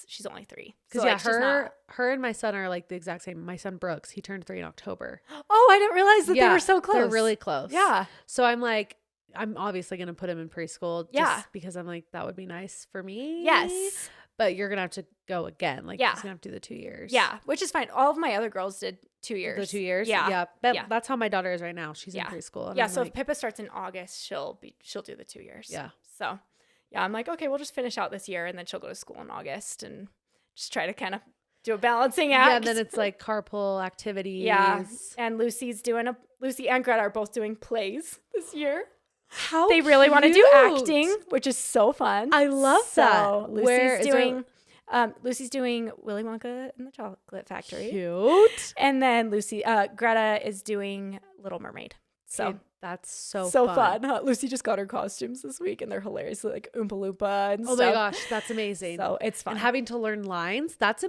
she's only 3. Because her and my son are like the exact same. My son Brooks, he turned 3 in October. Oh, I didn't realize that they were so close. They're really close. Yeah. So I'm like, I'm obviously going to put him in preschool just because I'm like, that would be nice for me. Yes. But you're going to have to go again. Like, he's going to have to do the 2 years. Yeah. Which is fine. All of my other girls did 2 years. The 2 years? Yeah. Yeah. That's how my daughter is right now. She's in preschool. Yeah. So if Pippa starts in August, she'll do the 2 years. Yeah. So yeah, I'm like, okay, we'll just finish out this year and then she'll go to school in August and just try to kind of do a balancing act. Yeah. And then it's like carpool activities. Yeah. And Lucy and Greta are both doing plays this year. How they really want to do acting, which is so fun. I love that. Lucy's doing Willy Wonka and the Chocolate Factory. Cute. And then Greta is doing Little Mermaid. So that's so fun. Lucy just got her costumes this week and they're hilarious, like Oompa Loompa and stuff. Oh my gosh, that's amazing. So it's fun. And having to learn lines, that's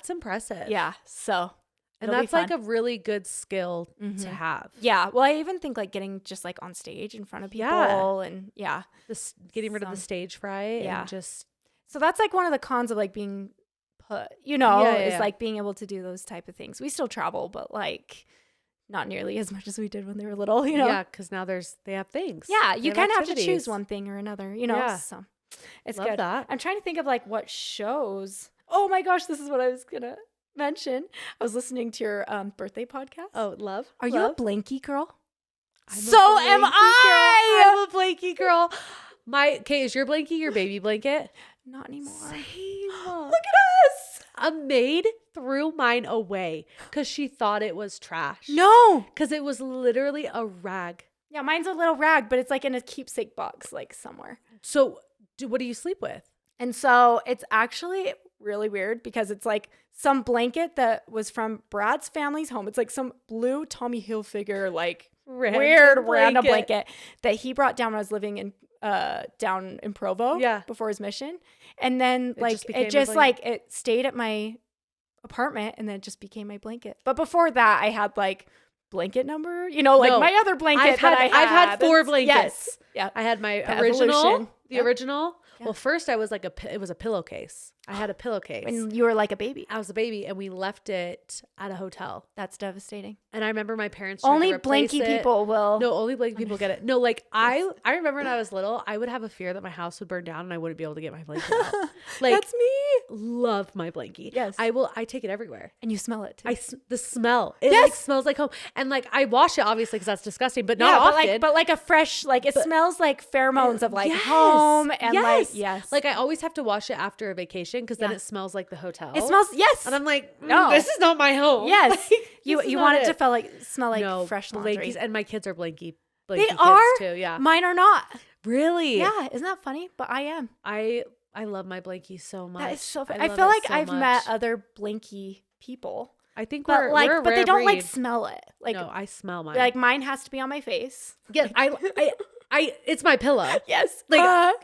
impressive. Yeah. So and that's like a really good skill to have. Yeah. Well, I even think like getting just like on stage in front of people and getting rid of the stage fright and just. So that's like one of the cons of like being put, is like being able to do those type of things. We still travel, but like not nearly as much as we did when they were little, Yeah, because now they have things. Yeah, you kind of have to choose one thing or another, Yeah. So it's Love good. That. I'm trying to think of like what shows. Oh my gosh, this is what I was going to mention. I was listening to your birthday podcast. Oh, love. Are you a blankie girl? So am I. I'm a blankie girl. Is your blankie your baby blanket? Not anymore. Same. Look at us. A maid threw mine away because she thought it was trash. No. Because it was literally a rag. Yeah, mine's a little rag, but it's like in a keepsake box, like somewhere. So what do you sleep with? And so it's actually really weird because it's like some blanket that was from Brad's family's home. It's like some blue Tommy Hilfiger, like random blanket that he brought down when I was living in down in Provo before his mission. And then it stayed at my apartment, and then it just became my blanket. But before that, I had like blanket number, like my other blanket I've had 4 blankets. Yes. Yeah. I had my The original, evolution. the original. Yeah. Well, first it was a pillowcase. I had a pillowcase. When you were like a baby. I was a baby, and we left it at a hotel. That's devastating. And I remember my parents tried Only to replace blanky it. people will. No, only blanky people get it. No, like I remember when I was little, I would have a fear that my house would burn down and I wouldn't be able to get my blanket out. Like, that's me. Love my blankie. Yes. I take it everywhere. And you smell it too. The smell. It like smells like home. And like I wash it obviously because that's disgusting, but not often. But like a fresh, like it smells like pheromones of like home and like I always have to wash it after a vacation because then it smells like the hotel. It smells and I'm like, no, this is not my home. Yes, Like, you want it to smell like fresh laundry. Blankies, and my kids are blanky they kids are too. Yeah, mine are not. Really? Yeah, isn't that funny? But I am. I love my blankie so much. That is so funny. I feel like I've met other blanky people. I think but we're but they don't like smell it. Like no, I smell mine. Like mine has to be on my face. Yeah, I it's my pillow. Yes. Like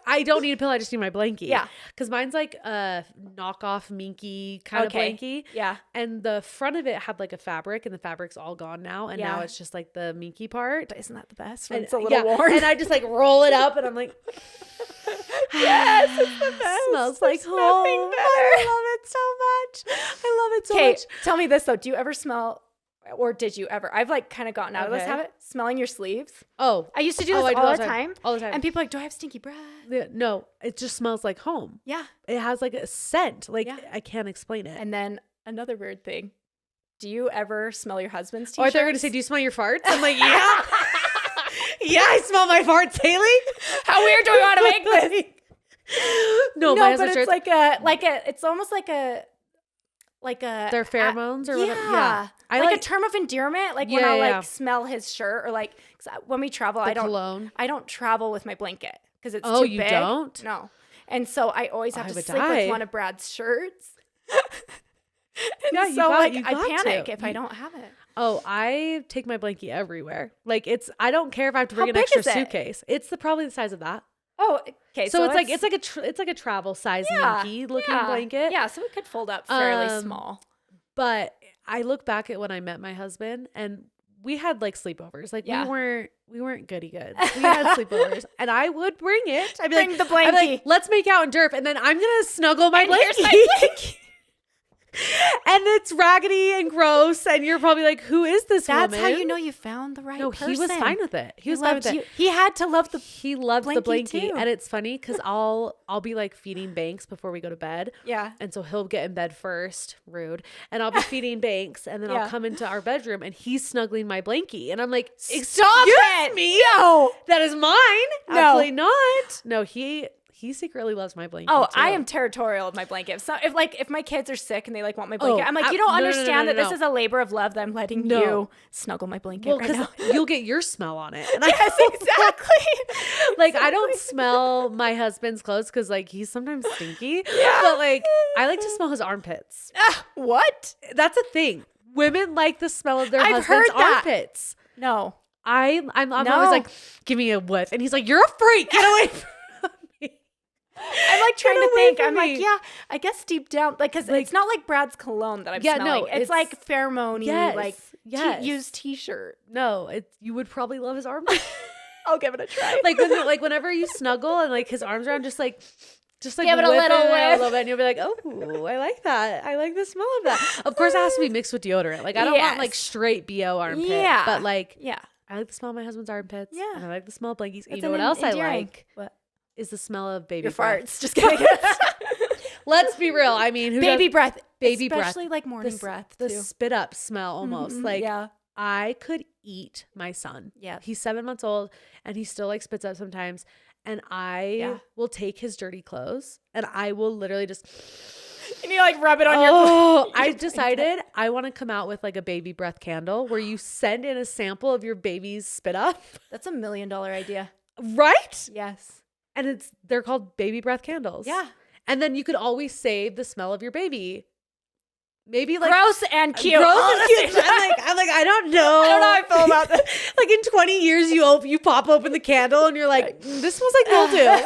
I don't need a pillow, I just need my blankie. Yeah. Because mine's like a knockoff minky kind of blankie. Yeah. And the front of it had like a fabric, and the fabric's all gone now. And now it's just like the minky part. But isn't that the best? When And, it's a little worn. And I just like roll it up and I'm like yes, it's the best. Smells like home. I love it so much. I love it so much. Tell me this though. Do you ever smell, or did you ever? I've like kind of gotten out of this habit, smelling your sleeves. Oh, I used to do this all the time. All the time. And people are like, do I have stinky breath? Yeah, no, it just smells like home. Yeah. It has like a scent. Like I can't explain it. And then another weird thing. Do you ever smell your husband's t-shirts? Or they're going to say, do you smell your farts? I'm like, yeah. Yeah, I smell my farts, Hailey. How weird do we want to make this? No, but it's it's almost like a their pheromones or whatever. Yeah. I like a term of endearment. Like when I'll smell his shirt, or like when we travel, I don't travel with my blanket because it's too big. Oh, you don't? No. And so I always have to sleep with one of Brad's shirts. And I panic if I don't have it. Oh, I take my blankie everywhere. Like I don't care if I have to bring an extra suitcase. It's probably the size of that. Oh, okay. So it's like a travel size minky looking blanket. Yeah, so it could fold up fairly small. But I look back at when I met my husband, and we had like sleepovers. Like we weren't goody goods. We had sleepovers, and I would bring it. I'd be bring the blankie. Like, let's make out and derp, and then I'm gonna snuggle my blankie. And it's raggedy and gross, and you're probably like, who is this woman? That's how you know you found the right person. No, he was fine with it. He was fine with it. He had to love he loved the blankie too. And it's funny because I'll be like feeding Banks before we go to bed. Yeah. And so he'll get in bed first, rude. And I'll be feeding Banks, and then I'll come into our bedroom, and he's snuggling my blankie, and I'm like, stop it, me. No, that is mine. No. Absolutely not. No, he secretly loves my blanket. Oh, too. I am territorial with my blanket. So if my kids are sick and they like want my blanket, I'm like, you don't understand that this is a labor of love that I'm letting you snuggle my blanket right now. You'll get your smell on it. And yes, exactly. Like I don't smell my husband's clothes because like he's sometimes stinky. Yeah. But like I like to smell his armpits. What? That's a thing. Women like the smell of their husband's armpits. No. I'm always like, give me a whiff, and he's like, you're a freak. Get away from I'm like trying to think. I'm like, yeah, I guess deep down, like, because it's not like Brad's cologne that I'm smelling. No, it's like pheromone-y, used t-shirt. No, you would probably love his armpit. I'll give it a try. Like whenever you snuggle and like his arms around, just like give it a little bit, and you'll be like, oh, I like that. I like the smell of that. Of course, it has to be mixed with deodorant. Like I don't want like straight BO armpit. Yeah, but like I like the smell of my husband's armpits. Yeah, and I like the smell of blankies. You know what else I like? What? Is the smell of baby breath. Farts. Just kidding. Let's be real. I mean, baby breath. Baby breath. Especially like morning breath. The spit up smell almost. Mm-hmm, like I could eat my son. Yeah. He's 7 months old and he still like spits up sometimes. And I will take his dirty clothes and I will literally just and you like rub it on your I decided I want to come out with like a baby breath candle where you send in a sample of your baby's spit up. That's $1 million idea. Right? Yes. And they're called baby breath candles. Yeah. And then you could always save the smell of your baby. Maybe like gross and cute. I'm like, I don't know. I don't know how I feel about this. Like in 20 years, you pop open the candle and you're like, this smells like mildew.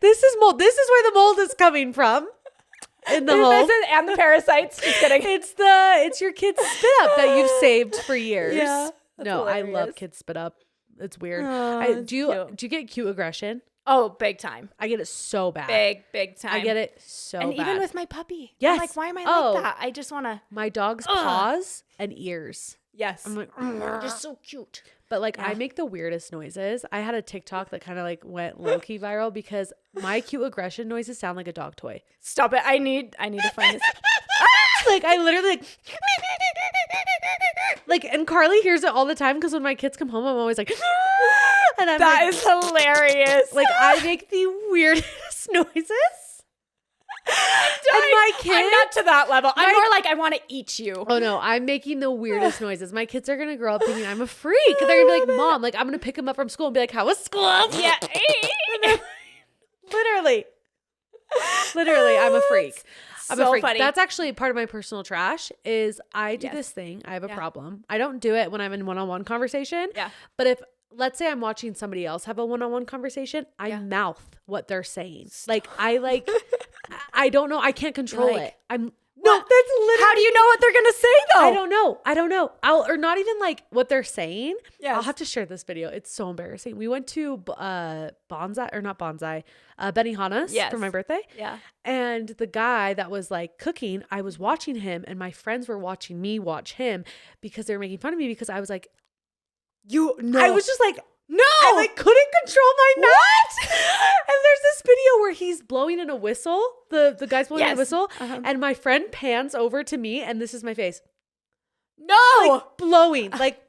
This is mold. This is where the mold is coming from. in the hole. And the parasites. Just kidding. It's your kid's spit up that you've saved for years. Yeah. No, hilarious. I love kids spit up. It's weird. Do you get cute aggression? Oh, big time. I get it so bad. Big time. I get it so bad. And even with my puppy. Yes. I'm like, why am I like that? I just want to. My dog's paws and ears. Yes. I'm like, just so cute. But like I make the weirdest noises. I had a TikTok that kind of like went low-key viral because my cute aggression noises sound like a dog toy. Stop it. I need to find this. Like I literally like and Carly hears it all the time because when my kids come home I'm always like and I'm That is hilarious. Like I make the weirdest noises. And my kids, I'm not to that level. I'm more like I want to eat you. Oh no, I'm making the weirdest noises. My kids are gonna grow up thinking I'm a freak. They're gonna be like, Mom, like I'm gonna pick them up from school and be like, how was school? Yeah. Literally, I'm a freak. I'm a freak. Funny. That's actually part of my personal trash is I do this thing. I have a problem. I don't do it when I'm in one-on-one conversation. Yeah. But if let's say I'm watching somebody else have a one-on-one conversation, I mouth what they're saying. Like I don't know. I can't control it. No, that's literally. How do you know what they're gonna say though? I don't know. Or not even like what they're saying. Yes. I'll have to share this video. It's so embarrassing. We went to Benihana's for my birthday. Yeah. And the guy that was like cooking, I was watching him, and my friends were watching me watch him because they were making fun of me because I was like, I was just like. No, I like couldn't control my mouth. And there's this video where he's blowing in a whistle. The guy's blowing in a whistle, and my friend pans over to me, and this is my face. No, like blowing, like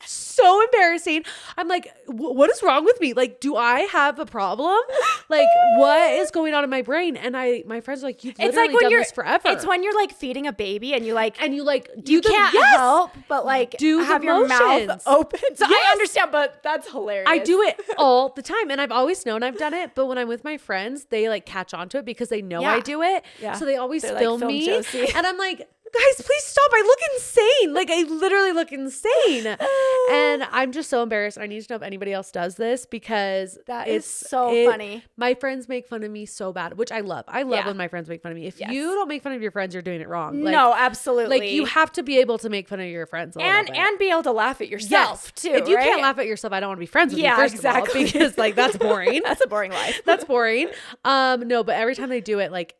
so embarrassing. I'm like, what is wrong with me? Like, do I have a problem? Like, what is going on in my brain? And my friends are like, you've literally done this forever. It's when you're like feeding a baby and you can't help but like have your mouth open. So I understand, but that's hilarious. I do it all the time, and I've always known I've done it. But when I'm with my friends, they like catch on to it because they know I do it. Yeah. So they always film me, Josie. And I'm like, guys, please stop. I look insane. Like I literally look insane. And I'm just so embarrassed. I need to know if anybody else does this because that is so funny. My friends make fun of me so bad, which I love. I love when my friends make fun of me. If you don't make fun of your friends, you're doing it wrong. Like, no, absolutely. Like you have to be able to make fun of your friends and be able to laugh at yourself too. If you can't laugh at yourself, I don't want to be friends with you first of all, because like that's boring. That's a boring life. That's boring. No, but every time they do it, like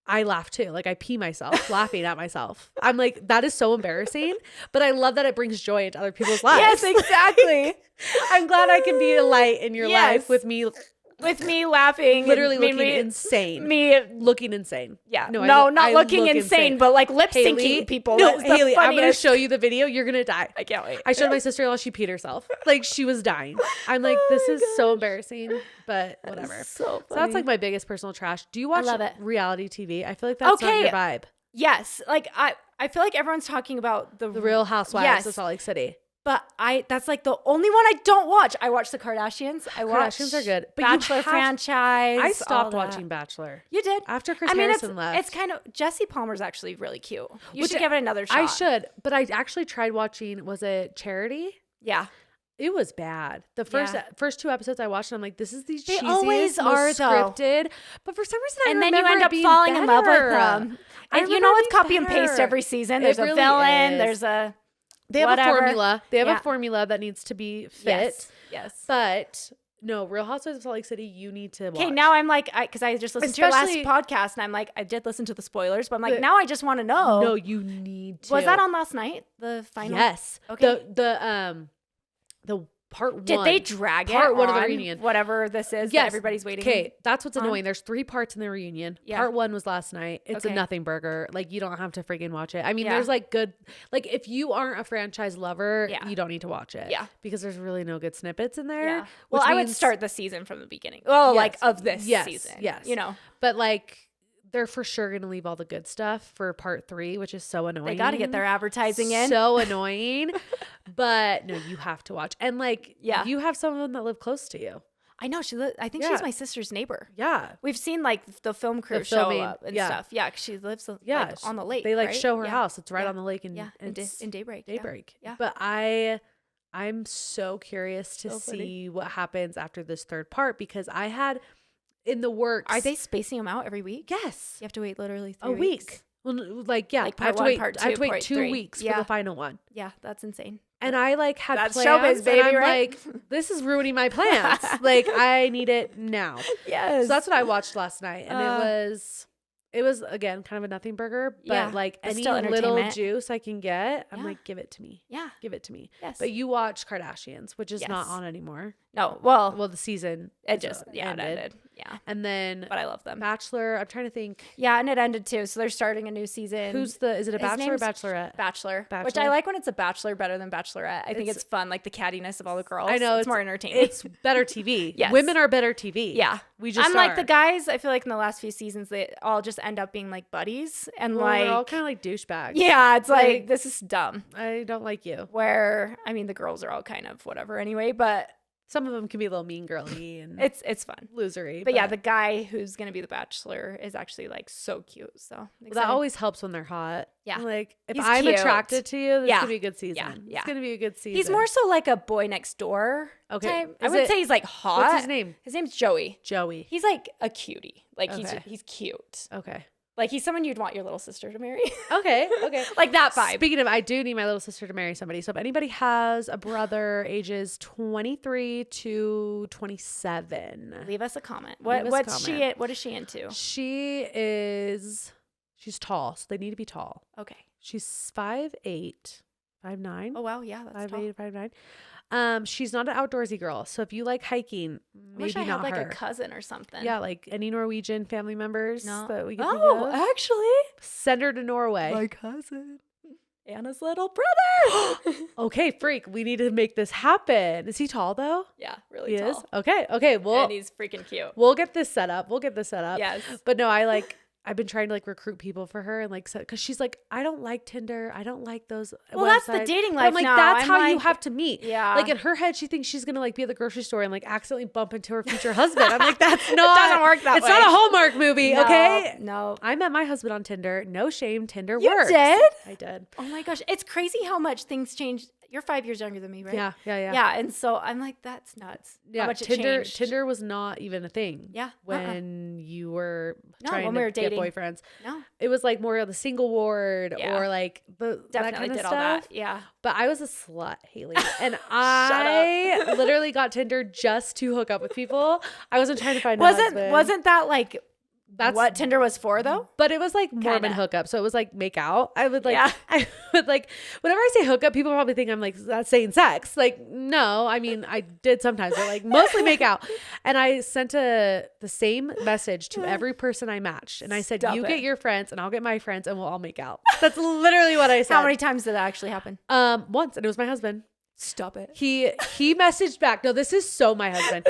I laugh too. Like I pee myself laughing at myself. I'm like, that is so embarrassing, but I love that it brings joy into other people's lives. Yes, exactly. I'm glad I can be a light in your life with me laughing, literally looking insane. Me looking insane. Yeah. No, not looking insane, but like lip syncing people. No, Hailey, I'm going to show you the video. You're going to die. I can't wait. I showed my sister-in-law. She peed herself. Like she was dying. I'm like, this is so embarrassing, but whatever. So that's like my biggest personal trash. Do you watch reality TV? I feel like that's not your vibe. Yes. Like I feel like everyone's talking about the Real Housewives of Salt Lake City. But that's like the only one I don't watch. I watch the Kardashians. Kardashians are good. But Bachelor franchise. I stopped watching Bachelor. You did? After Chris Harrison left. It's kind of, Jesse Palmer's actually really cute. You should give it another shot. I should. But I actually tried watching, was it Charity? Yeah. It was bad. The first 2 episodes I watched, and I'm like, this is the cheesiest, always are, most scripted. But for some reason, and then you end up falling in love with them. And you know, it's copy and paste every season. There's a villain. There's a... They have a formula. They have a formula that needs to be fit. Yes. But no, Real Housewives of Salt Lake City, you need to watch. Okay, now I'm like, because I just listened to your last podcast, and I'm like, I did listen to the spoilers, but I'm like, now I just want to know. No, you need to. Was that on last night? The final? Yes. Okay. The part 1. Did they drag part 1 of the reunion? Whatever this is that everybody's waiting. Okay, that's what's annoying. There's 3 parts in the reunion. Yeah. Part 1 was last night. It's a nothing burger. Like you don't have to freaking watch it. I mean, there's like good, like if you aren't a franchise lover, you don't need to watch it. Yeah. Because there's really no good snippets in there. Yeah. Well, I would start the season from the beginning. Oh, like of this season. Yes. You know. But like they're for sure going to leave all the good stuff for part 3, which is so annoying. They got to get their advertising in. So annoying. But no, you have to watch. And like, you have some of them that live close to you. I know. I think she's my sister's neighbor. Yeah. We've seen like the film crew show up and stuff. Yeah. Cause she lives like, on the lake. They like show her house. It's right on the lake. And in Daybreak. Yeah. But I'm so curious to see what happens after this 3rd part because I had in the works. Are they spacing them out every week? Yes. You have to wait literally 3 a weeks. week. Well, like, yeah, Like I have part to one, wait, part I have two, to wait part 2 three. weeks Yeah. for the final one. Yeah, that's insane. And I like had That's plans, showbiz, baby, and I'm right? like, this is ruining my plans. Like, I need it now. Yes. So that's what I watched last night, and it was again kind of a nothing burger, but Yeah, like but any still little entertainment. juice I can get, I'm Yeah. like, give it to me. Yeah. Give it to me. Yes. But you watch Kardashians, which is not Yes. on anymore. No. Well, Well, the season it just it ended. Yeah. And then But I love them. Bachelor. I'm trying to think. Yeah, and it ended too. So they're starting a new season. Is it a His bachelor or name's bachelorette? Bachelor. Which Bachelor? I like when it's a bachelor better than bachelorette. I think it's fun, like the cattiness of all the girls. I know it's more entertaining. It's better TV. Yes. Women are better TV. Yeah. We just unlike are. the guys, I feel like in the last few seasons they all just end up being like buddies and Well, like they're all kind of like douchebags. yeah, it's like Like- this is dumb. I don't like you. Where I mean the girls are all kind of whatever anyway, but Some of them can be a little mean girly and it's fun. losery. But yeah, the guy who's gonna be the bachelor is actually like so cute. So I'm that excited. always helps when they're hot. Yeah. Like if He's I'm cute. attracted to you, this Yeah. could be a good season. Yeah. It's gonna be a good season. He's more so like a boy next door. Okay. Type. I Is would it- say he's like hot. What's his name? His name's Joey. Joey. He's like a cutie. Like Okay. he's cute. Okay. Like he's someone you'd want your little sister to marry. Okay. Okay. Like that vibe. Speaking of, I do need my little sister to marry somebody. So if anybody has a brother ages 23 to 27, Leave us a comment. Leave us a What's comment. what is she into? she's tall. So they need to be tall. Okay. She's 5'8", 5'9". Oh wow, yeah, that's 5'8", tall. 5'9". She's not an outdoorsy girl. So if you like hiking, I wish maybe I not had like her. a cousin or something. Yeah, like any Norwegian family members No. that we can think Oh, of. actually, Send her to Norway. cousin, Anna's little brother. Okay, freak. We need to make this happen. Is he tall though? Yeah, really He tall. is? Okay. Okay. And he's freaking cute. We'll get this set up. Yes. But no, I've been trying to like recruit people for her and like, cause she's like, I don't like Tinder. I don't like those. Well, that's the websites." dating But life I'm like, now. that's I'm how you like- have to meet. Yeah. Like in her head, she thinks she's going to like be at the grocery store and like accidentally bump into her future husband. I'm like, that's not. doesn't work that It's way. not a Hallmark movie. No, Okay. No. I met my husband on Tinder. No shame. Tinder You works. did? I did. Oh my gosh, it's crazy how much things change. You're 5 years younger than me, right? Yeah. Yeah, and so I'm like, that's nuts. Yeah, How much it Tinder changed. Tinder was not even a thing. Yeah, when you were No, trying when to we were get dating. boyfriends, No, it was like more of the single ward Yeah. or like that definitely kind of did stuff. all that. Yeah. But I was a slut, Haley, and I literally got Tinder just to hook up with people. I wasn't trying to find a husband. Wasn't that like That's what Tinder was for though? But it was like Mormon Kinda. hookup, so it was like make out. I would like, Yeah. I would like, whenever I say hookup, people probably think I'm like that's saying sex. Like, no, I mean I did sometimes, but like mostly make out. And I sent the same message to every person I matched, and I said, Stop "You it. get your friends, and I'll get my friends, and we'll all make out." That's literally what I said. How many times did that actually happen? Once, and it was my husband. Stop it. He messaged back. No, this is so my husband.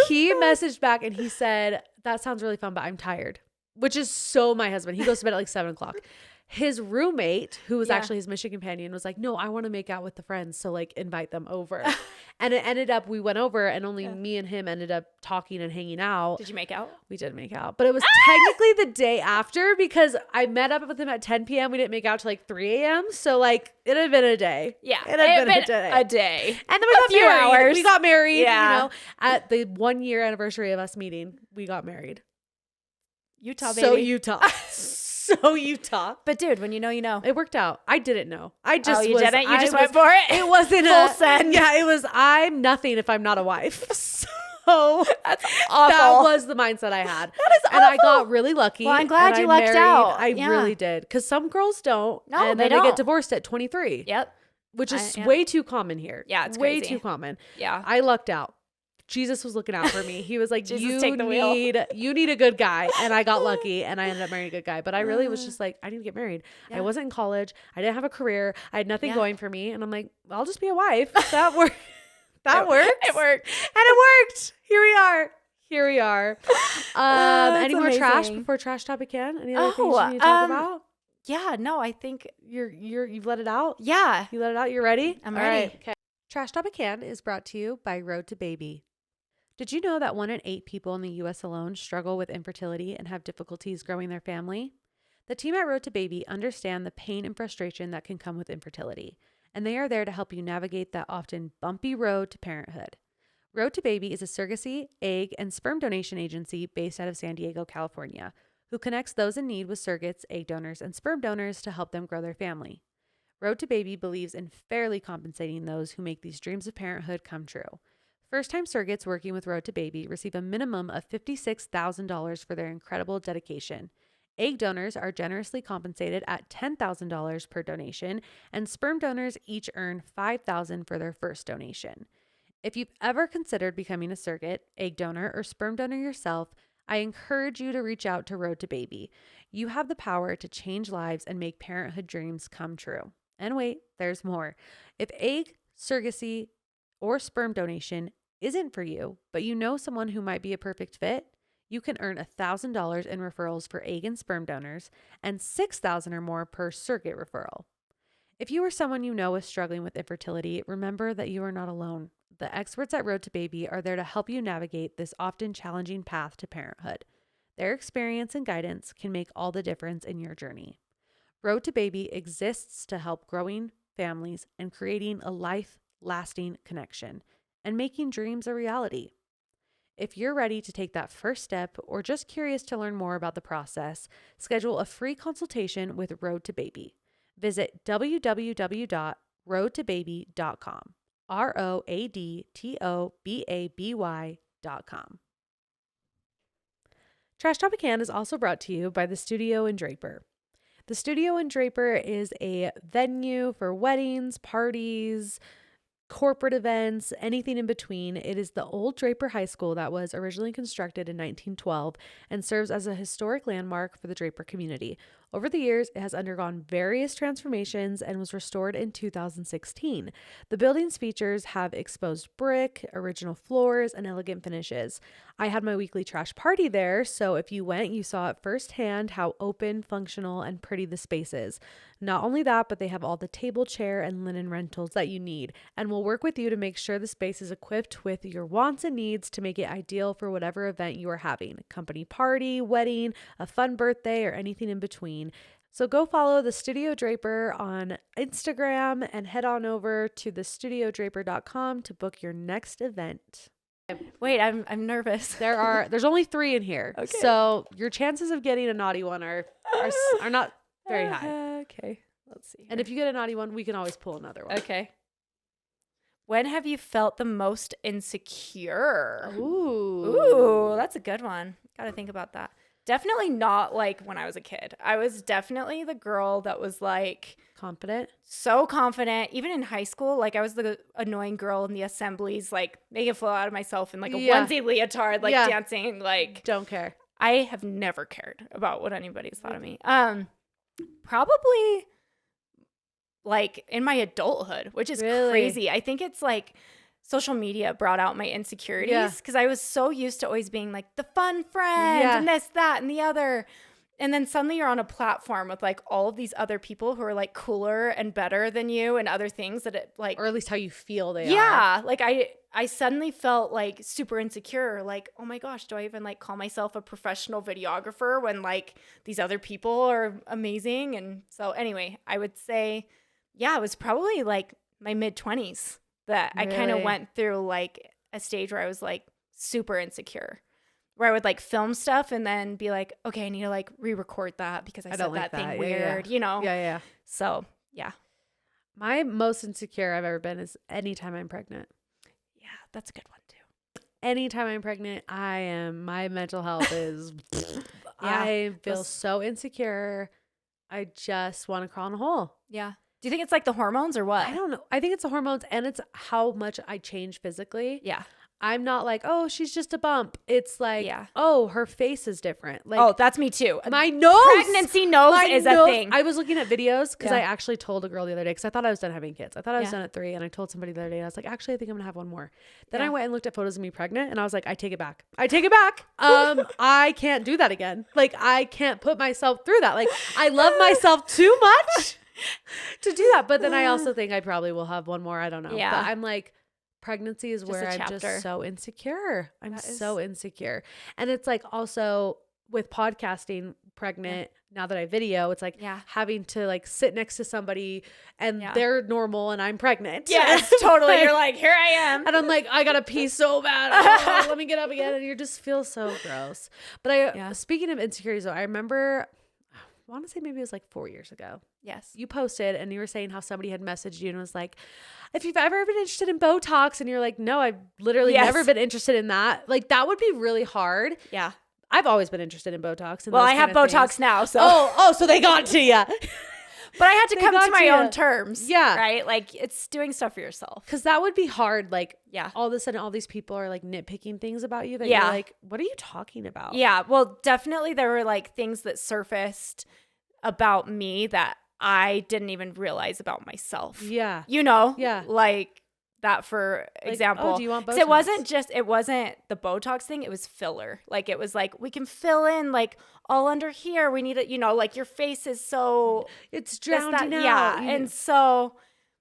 He messaged back and he said, "That sounds really fun, but I'm tired," which is so my husband. He goes to bed at like 7:00. His roommate, who was Yeah. actually his mission companion, was like, "No, I want to make out with the friends, so like invite them over." And it ended up we went over, and only me and him ended up talking and hanging out. Did you make out? We did make out, but it was technically the day after because I met up with him at 10 p.m. We didn't make out till like 3 a.m. So like it had been a day. Yeah. it had been a day. And And then we got few married. hours. We got married. Yeah. You know, at the 1 year anniversary of us meeting, we got married. Utah, baby. So Utah. So Utah. But dude, when you know, you know. It worked out. I didn't know. I just you was, didn't? You I just was- went for it? It wasn't Full a send. Yeah, it was. I'm nothing if I'm not a wife. So That's awful. that was the mindset I had. That is And I awful. got really lucky. Well, I'm glad and you I lucked married- out. I Yeah. really did. Because some girls don't. No, and they then they don't. get divorced at 23. Yep. Which is yeah. way too common here. Yeah, it's way crazy. too common. Yeah. I lucked out. Jesus was looking out for me. He was like, Jesus, take the wheel." you need a good guy. And I got lucky and I ended up marrying a good guy. But I really was just like, I need to get married. Yeah. I wasn't in college. I didn't have a career. I had nothing Yeah. going for me. And I'm like, I'll just be a wife. That worked. That worked. It worked. And it worked. Here we are. Here we are. That's Any more trash amazing. before Trash Topic Can? Any other things Oh, you need to talk about? Yeah, no, I think, You've let it out? yeah. You let it out? You're ready? I'm All ready. right. Okay. Trash Topic Can is brought to you by Road to Baby. Did you know that 1 in 8 people in the U.S. alone struggle with infertility and have difficulties growing their family? The team at Road to Baby understand the pain and frustration that can come with infertility, and they are there to help you navigate that often bumpy road to parenthood. Road to Baby is a surrogacy, egg, and sperm donation agency based out of San Diego, California, who connects those in need with surrogates, egg donors, and sperm donors to help them grow their family. Road to Baby believes in fairly compensating those who make these dreams of parenthood come true. First-time surrogates working with Road to Baby receive a minimum of $56,000 for their incredible dedication. Egg donors are generously compensated at $10,000 per donation, and sperm donors each earn $5,000 for their first donation. If you've ever considered becoming a surrogate, egg donor, or sperm donor yourself, I encourage you to reach out to Road to Baby. You have the power to change lives and make parenthood dreams come true. And wait, there's more. If egg, surrogacy, or sperm donation isn't for you, but you know someone who might be a perfect fit, you can earn $1,000 in referrals for egg and sperm donors and $6,000 or more per surrogate referral. If you or someone you know is struggling with infertility, remember that you are not alone. The experts at Road to Baby are there to help you navigate this often challenging path to parenthood. Their experience and guidance can make all the difference in your journey. Road to Baby exists to help growing families and creating a life-lasting connection and making dreams a reality. If you're ready to take that first step or just curious to learn more about the process, schedule a free consultation with Road to Baby. Visit www.roadtobaby.com. ROADTOBABY.com. TRASHTOPICAN is also brought to you by the Studio in Draper. The Studio in Draper is a venue for weddings, parties, corporate events, anything in between. It is the old Draper High School that was originally constructed in 1912 and serves as a historic landmark for the Draper community. Over the years, it has undergone various transformations and was restored in 2016. The building's features have exposed brick, original floors, and elegant finishes. I had my weekly trash party there, so if you went, you saw it firsthand how open, functional, and pretty the space is. Not only that, but they have all the table, chair, and linen rentals that you need, and will work with you to make sure the space is equipped with your wants and needs to make it ideal for whatever event you are having, a company party, wedding, a fun birthday, or anything in between. So go follow the Studio Draper on Instagram and head on over to thestudiodraper.com to book your next event. Wait, I'm nervous. There's only 3 in here. Okay. So your chances of getting a naughty one are not very high. Okay. Let's see. And if you get a naughty one, we can always pull another one. Okay. When have you felt the most insecure? Ooh, that's a good one. Got to think about that. Definitely not like when I was a kid. I was definitely the girl that was like confident. So confident. Even in high school, like I was the annoying girl in the assemblies, like making a fool out of myself in like a onesie leotard, like dancing, like don't care. I have never cared about what anybody's thought of me. Probably like in my adulthood, which is crazy. I think it's like social media brought out my insecurities because I was so used to always being like the fun friend and this, that, and the other. And then suddenly you're on a platform with like all of these other people who are like cooler and better than you and other things that it like, or at least how you feel they are. Yeah. Like I suddenly felt like super insecure. Like, oh my gosh, do I even like call myself a professional videographer when like these other people are amazing? And so anyway, I would say, it was probably like my mid-20s that I kind of went through like a stage where I was like super insecure, where I would like film stuff and then be like, okay, I need to like re-record that because I said that thing weird, you know? Yeah. So, yeah. My most insecure I've ever been is anytime I'm pregnant. Yeah, that's a good one too. Anytime I'm pregnant, my mental health is, I feel so insecure. I just want to crawl in a hole. Yeah. Do you think it's like the hormones or what? I don't know. I think it's the hormones and it's how much I change physically. Yeah. I'm not like, oh, she's just a bump. It's like, oh, her face is different. Like, oh, that's me too. My nose. Pregnancy nose is a thing. I was looking at videos because I actually told a girl the other day because I thought I was done having kids. I thought I was done at 3 and I told somebody the other day. I was like, actually, I think I'm going to have one more. Then I went and looked at photos of me pregnant and I was like, I take it back. I can't do that again. Like, I can't put myself through that. Like, I love myself too much to do that. But then I also think I probably will have one more. I don't know. Yeah. But I'm like, pregnancy is where I'm just so insecure. I'm so insecure. And it's like also with podcasting pregnant, now that I video, it's like having to like sit next to somebody and they're normal and I'm pregnant. Yes, totally. You're like, here I am. And I'm like, I gotta pee so bad. Oh, let me get up again. And you just feel so gross. But speaking of insecurities though, I remember, I want to say maybe it was like 4 years ago. Yes. You posted and you were saying how somebody had messaged you and was like, if you've ever been interested in Botox, and you're like, no, I've literally never been interested in that. Like that would be really hard. Yeah. I've always been interested in Botox. Well, I have Botox now, so. So they got to you. But I had to come to my own terms. Yeah. Right? Like, it's doing stuff for yourself. Because that would be hard. Like, all of a sudden, all these people are like nitpicking things about you that you're like, what are you talking about? Yeah. Well, definitely there were like things that surfaced about me that I didn't even realize about myself. Yeah. You know? Yeah. Like that, for example. Oh, do you want Botox? It wasn't the Botox thing. It was filler. Like, it was like, we can fill in like all under here. We need it, you know, like your face is so. It's drowning out. Yeah. And so,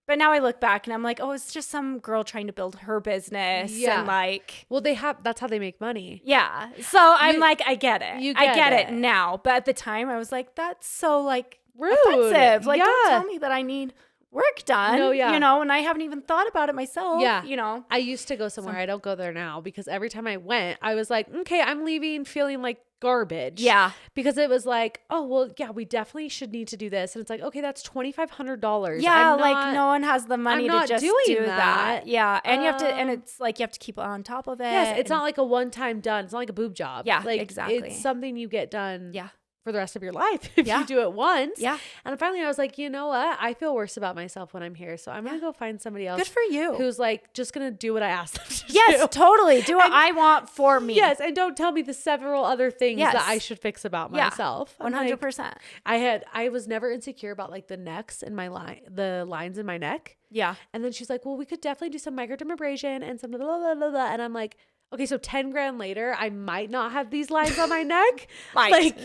but now I look back and I'm like, oh, it's just some girl trying to build her business. Yeah. And like. Well, that's how they make money. Yeah. So I'm like, I get it. I get it now. But at the time I was like, that's so like rude. Offensive. Like, don't tell me that I need work done. No, you know, and I haven't even thought about it myself. Yeah. You know, I used to go somewhere. I don't go there now because every time I went, I was like, okay, I'm leaving feeling like garbage. Yeah. Because it was like, oh, well, yeah, we definitely should need to do this. And it's like, okay, that's $2,500. Yeah. Like no one has the money to just do that. Yeah. And you have to, and it's like, you have to keep on top of it. Yes. It's not like a one-time done. It's not like a boob job. Yeah, like, exactly. It's something you get done. Yeah. For the rest of your life if you do it once. Yeah. And finally I was like, you know what? I feel worse about myself when I'm here. So I'm going to go find somebody else. Good for you. Who's like just going to do what I asked them to do. Yes, totally. Do what I want for me. Yes. And don't tell me the several other things that I should fix about myself. 100%. Like, I was never insecure about like the necks in my the lines in my neck. Yeah. And then she's like, well, we could definitely do some microdermabrasion and some blah, blah, blah, blah. And I'm like, okay, so 10 grand later, I might not have these lines on my neck. Like,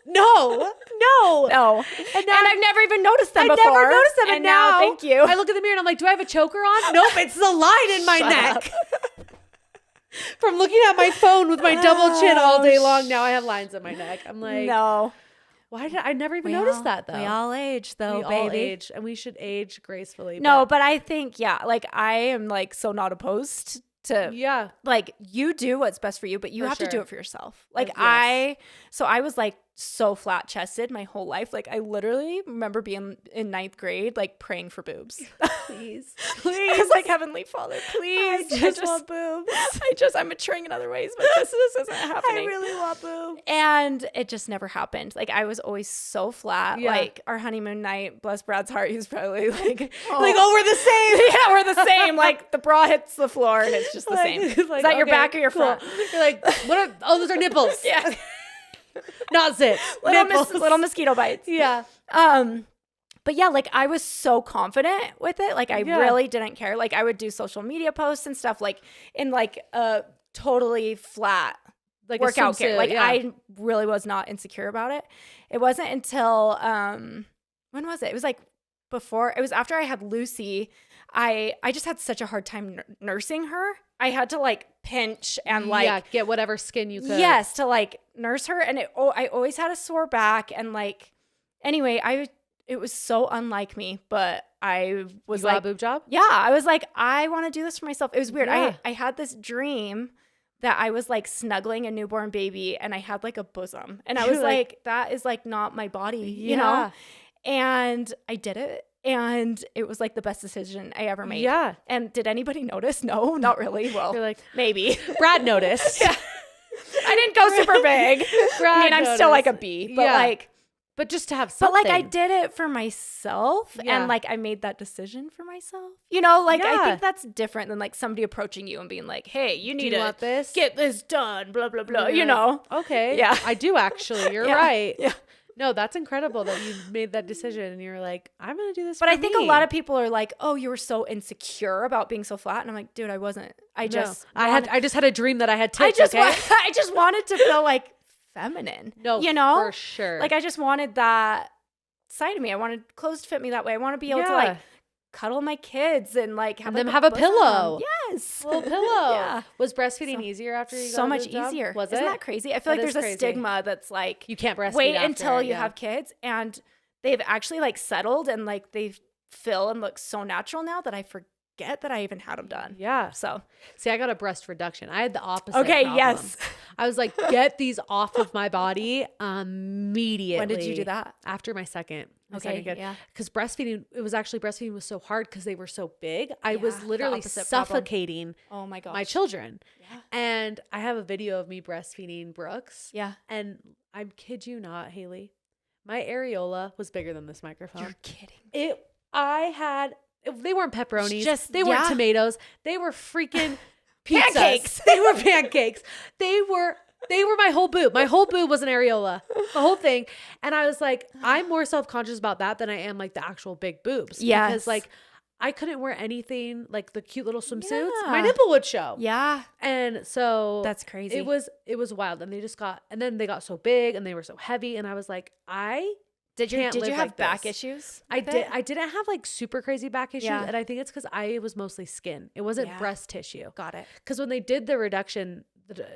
no. And I've never even noticed them before. I've never noticed them. And now, thank you. I look in the mirror and I'm like, do I have a choker on? Nope, it's the line in my neck. From looking at my phone with my double chin all day long, now I have lines in my neck. I'm like, no. Why did I never even notice that though? We all age though, baby. All age, and we should age gracefully. No, but I think, like I am like so not opposed to like you do what's best for you, but you have to do it for yourself. Like I was like so flat chested my whole life. Like I literally remember being in 9th grade, like praying for boobs. Please. I was like, Heavenly Father, please. I just want boobs. I'm maturing in other ways, but this isn't happening. I really want boobs. And it just never happened. Like I was always so flat. Like our honeymoon night, bless Brad's heart, he was probably like, like, oh, we're the same. Yeah, we're the same. Like the bra hits the floor and it's just the same. Like, is that your back or your front? You're like, those are nipples. Yeah. Not zits. Little mosquito bites. Yeah. But yeah, like I was so confident with it. Like I really didn't care. Like I would do social media posts and stuff like in like a totally flat like workout gear. Like I really was not insecure about it. It wasn't until when was it? It was like after I had Lucy. I just had such a hard time nursing her. I had to like pinch and like get whatever skin you could. Yes, to like nurse her, and I always had a sore back, and like anyway, it was so unlike me, but I was like, a boob job. Yeah, I was like, I want to do this for myself. It was weird. I had this dream that I was like snuggling a newborn baby, and I had like a bosom, and I was like, that is like not my body, you know. And I did it. And it was like the best decision I ever made. Yeah. And did anybody notice? No, not really. Well, you're like, maybe. Brad noticed. Yeah. I didn't go super big. I mean, I'm still like a B, but like. But just to have something. But like I did it for myself and like I made that decision for myself. You know, like I think that's different than like somebody approaching you and being like, hey, you need to want this? Get this done, blah, blah, blah, you know. Okay. Yeah. I do actually. You're right. Yeah. No, that's incredible that you made that decision and you're like, I'm going to do this But I think a lot of people are like, oh, you were so insecure about being so flat. And I'm like, dude, I wasn't. I just had a dream that I had tits, I just wanted to feel like feminine. No, you know? For sure. Like I just wanted that side of me. I wanted clothes to fit me that way. I want to be able to like cuddle my kids and like have a pillow. Yes. A little pillow. Yeah. Was breastfeeding easier after you got so much the job? easier? Was Isn't it? that crazy? I feel like there's a stigma that's like you can't breastfeed wait after, until you have kids, and they've actually like settled and like they feel and look so natural now that I forget that I even had them done. Yeah. So see, I got a breast reduction. I had the opposite. Okay. problem. Yes. I was like, get these off of my body immediately. When did you do that? After my second. Okay. Yeah. Because breastfeeding was so hard because they were so big. I was literally suffocating oh my gosh. my children. Yeah. And I have a video of me breastfeeding Brooks. Yeah. And I kid you not, Hailey, my areola was bigger than this microphone. You're kidding. They weren't pepperonis. They yeah. weren't tomatoes. They were freaking pizzas. Pancakes. They were pancakes. They were my whole boob. My whole boob was an areola. The whole thing. And I was like, I'm more self-conscious about that than I am like the actual big boobs. Yes. Because like I couldn't wear anything like the cute little swimsuits. Yeah. My nipple would show. Yeah. And so that's crazy. It was wild. And then they got so big and they were so heavy. And I was like, did you have back issues? I did. I didn't have like super crazy back issues. Yeah. And I think it's because I was mostly skin. It wasn't breast tissue. Got it. Because when they did the reduction,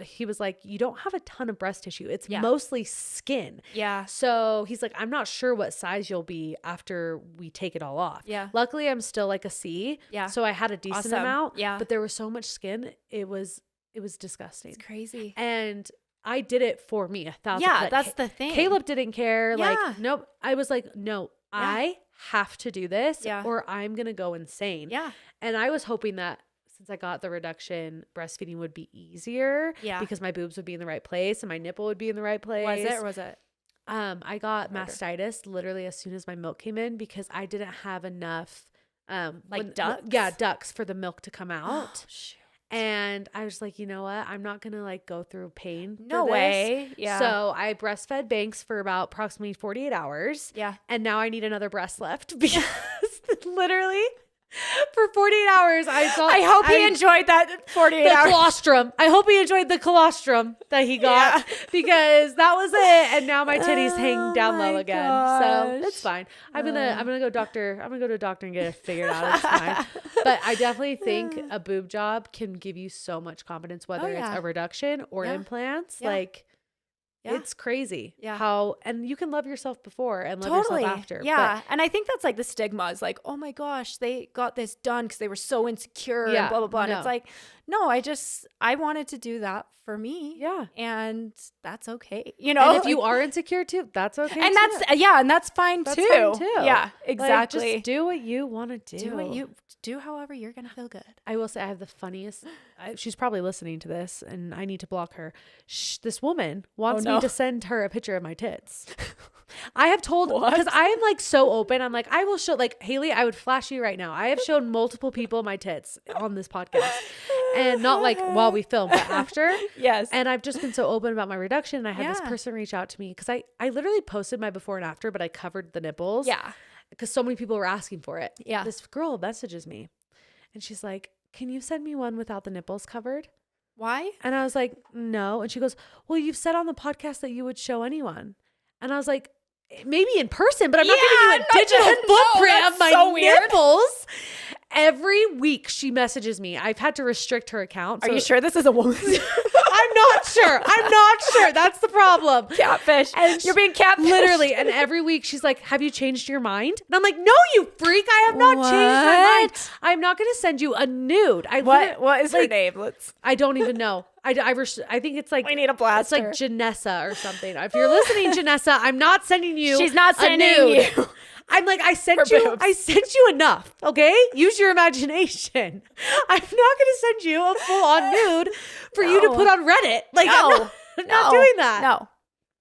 he was like, you don't have a ton of breast tissue. It's mostly skin. Yeah. So he's like, I'm not sure what size you'll be after we take it all off. Yeah. Luckily, I'm still like a C. Yeah. So I had a decent amount. Yeah. But there was so much skin. It was disgusting. It's crazy. And I did it for me 1,000%. Yeah, that's the thing. Caleb didn't care. Yeah. Like, nope. I was like, no, I have to do this or I'm going to go insane. Yeah. And I was hoping that since I got the reduction, breastfeeding would be easier. Yeah. Because my boobs would be in the right place and my nipple would be in the right place. Was it or was it? I got mastitis literally as soon as my milk came in because I didn't have enough ducts? Yeah, ducts for the milk to come out. Oh, shoot. And I was like, you know what? I'm not going to like go through pain. No for way. This. Yeah. So I breastfed Banks for about approximately 48 hours. Yeah. And now I need another breast left because literally for 48 hours I hope he enjoyed that 48 hours. The colostrum. I hope he enjoyed the colostrum that he got because that was it. And now my titties hang down low again. So it's fine. I'm gonna go to a doctor and get it figured out. It's fine. But I definitely think a boob job can give you so much confidence, whether it's a reduction or implants. Like it's crazy and you can love yourself before and love yourself after. Yeah. And I think that's like the stigma is like, oh my gosh, they got this done because they were so insecure and blah, blah, blah. And it's like, no, I wanted to do that for me. Yeah. And that's okay. You know, and if you are insecure too, that's okay. And too. and that's fine too. Yeah, exactly. Like, just do what you want to do. Do however you're going to feel good. I will say I have the funniest, she's probably listening to this and I need to block her. This woman wants me to send her a picture of my tits. I have told, because I am like so open. I'm like, I will show, like, Hailey, I would flash you right now. I have shown multiple people my tits on this podcast. And not like while we film, but after. Yes. And I've just been so open about my reduction. And I had this person reach out to me because I literally posted my before and after, but I covered the nipples. Yeah. Because so many people were asking for it. Yeah. This girl messages me and she's like, can you send me one without the nipples covered? Why? And I was like, no. And she goes, well, you've said on the podcast that you would show anyone. And I was like, maybe in person, but I'm not giving you a digital footprint of my nipples. Every week she messages me. I've had to restrict her account. Are you sure this is a woman? I'm not sure. That's the problem. Catfish. And you're being catfished. Literally. And every week she's like, have you changed your mind? And I'm like, no, you freak. I have not changed my mind. I'm not going to send you a nude. What is her name? I don't even know. I think it's like, we need a blaster. It's like Janessa or something. If you're listeing, Janessa, I'm not sending you. She's not sending you. I'm like, I sent you enough. Okay. Use your imagination. I'm not going to send you a full on nude for you to put on Reddit. Like, I'm not doing that.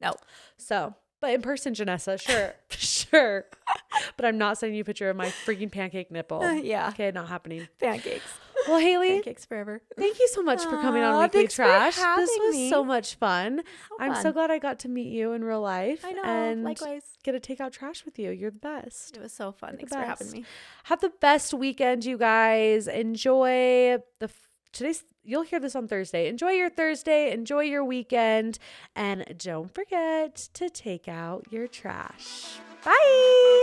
No. So, but in person, Janessa, sure. But I'm not sending you a picture of my freaking pancake nipple. Yeah. Okay. Not happening. Pancakes. Well, Hailey, pancakes forever. Thank you so much for coming on Weekly Trash. This was so much fun. I'm so glad I got to meet you in real life. I know. And likewise. Get to take out trash with you. You're the best. It was so fun. Thanks for having me. Have the best weekend, you guys. Enjoy you'll hear this on Thursday. Enjoy your Thursday. Enjoy your weekend. And don't forget to take out your trash. Bye.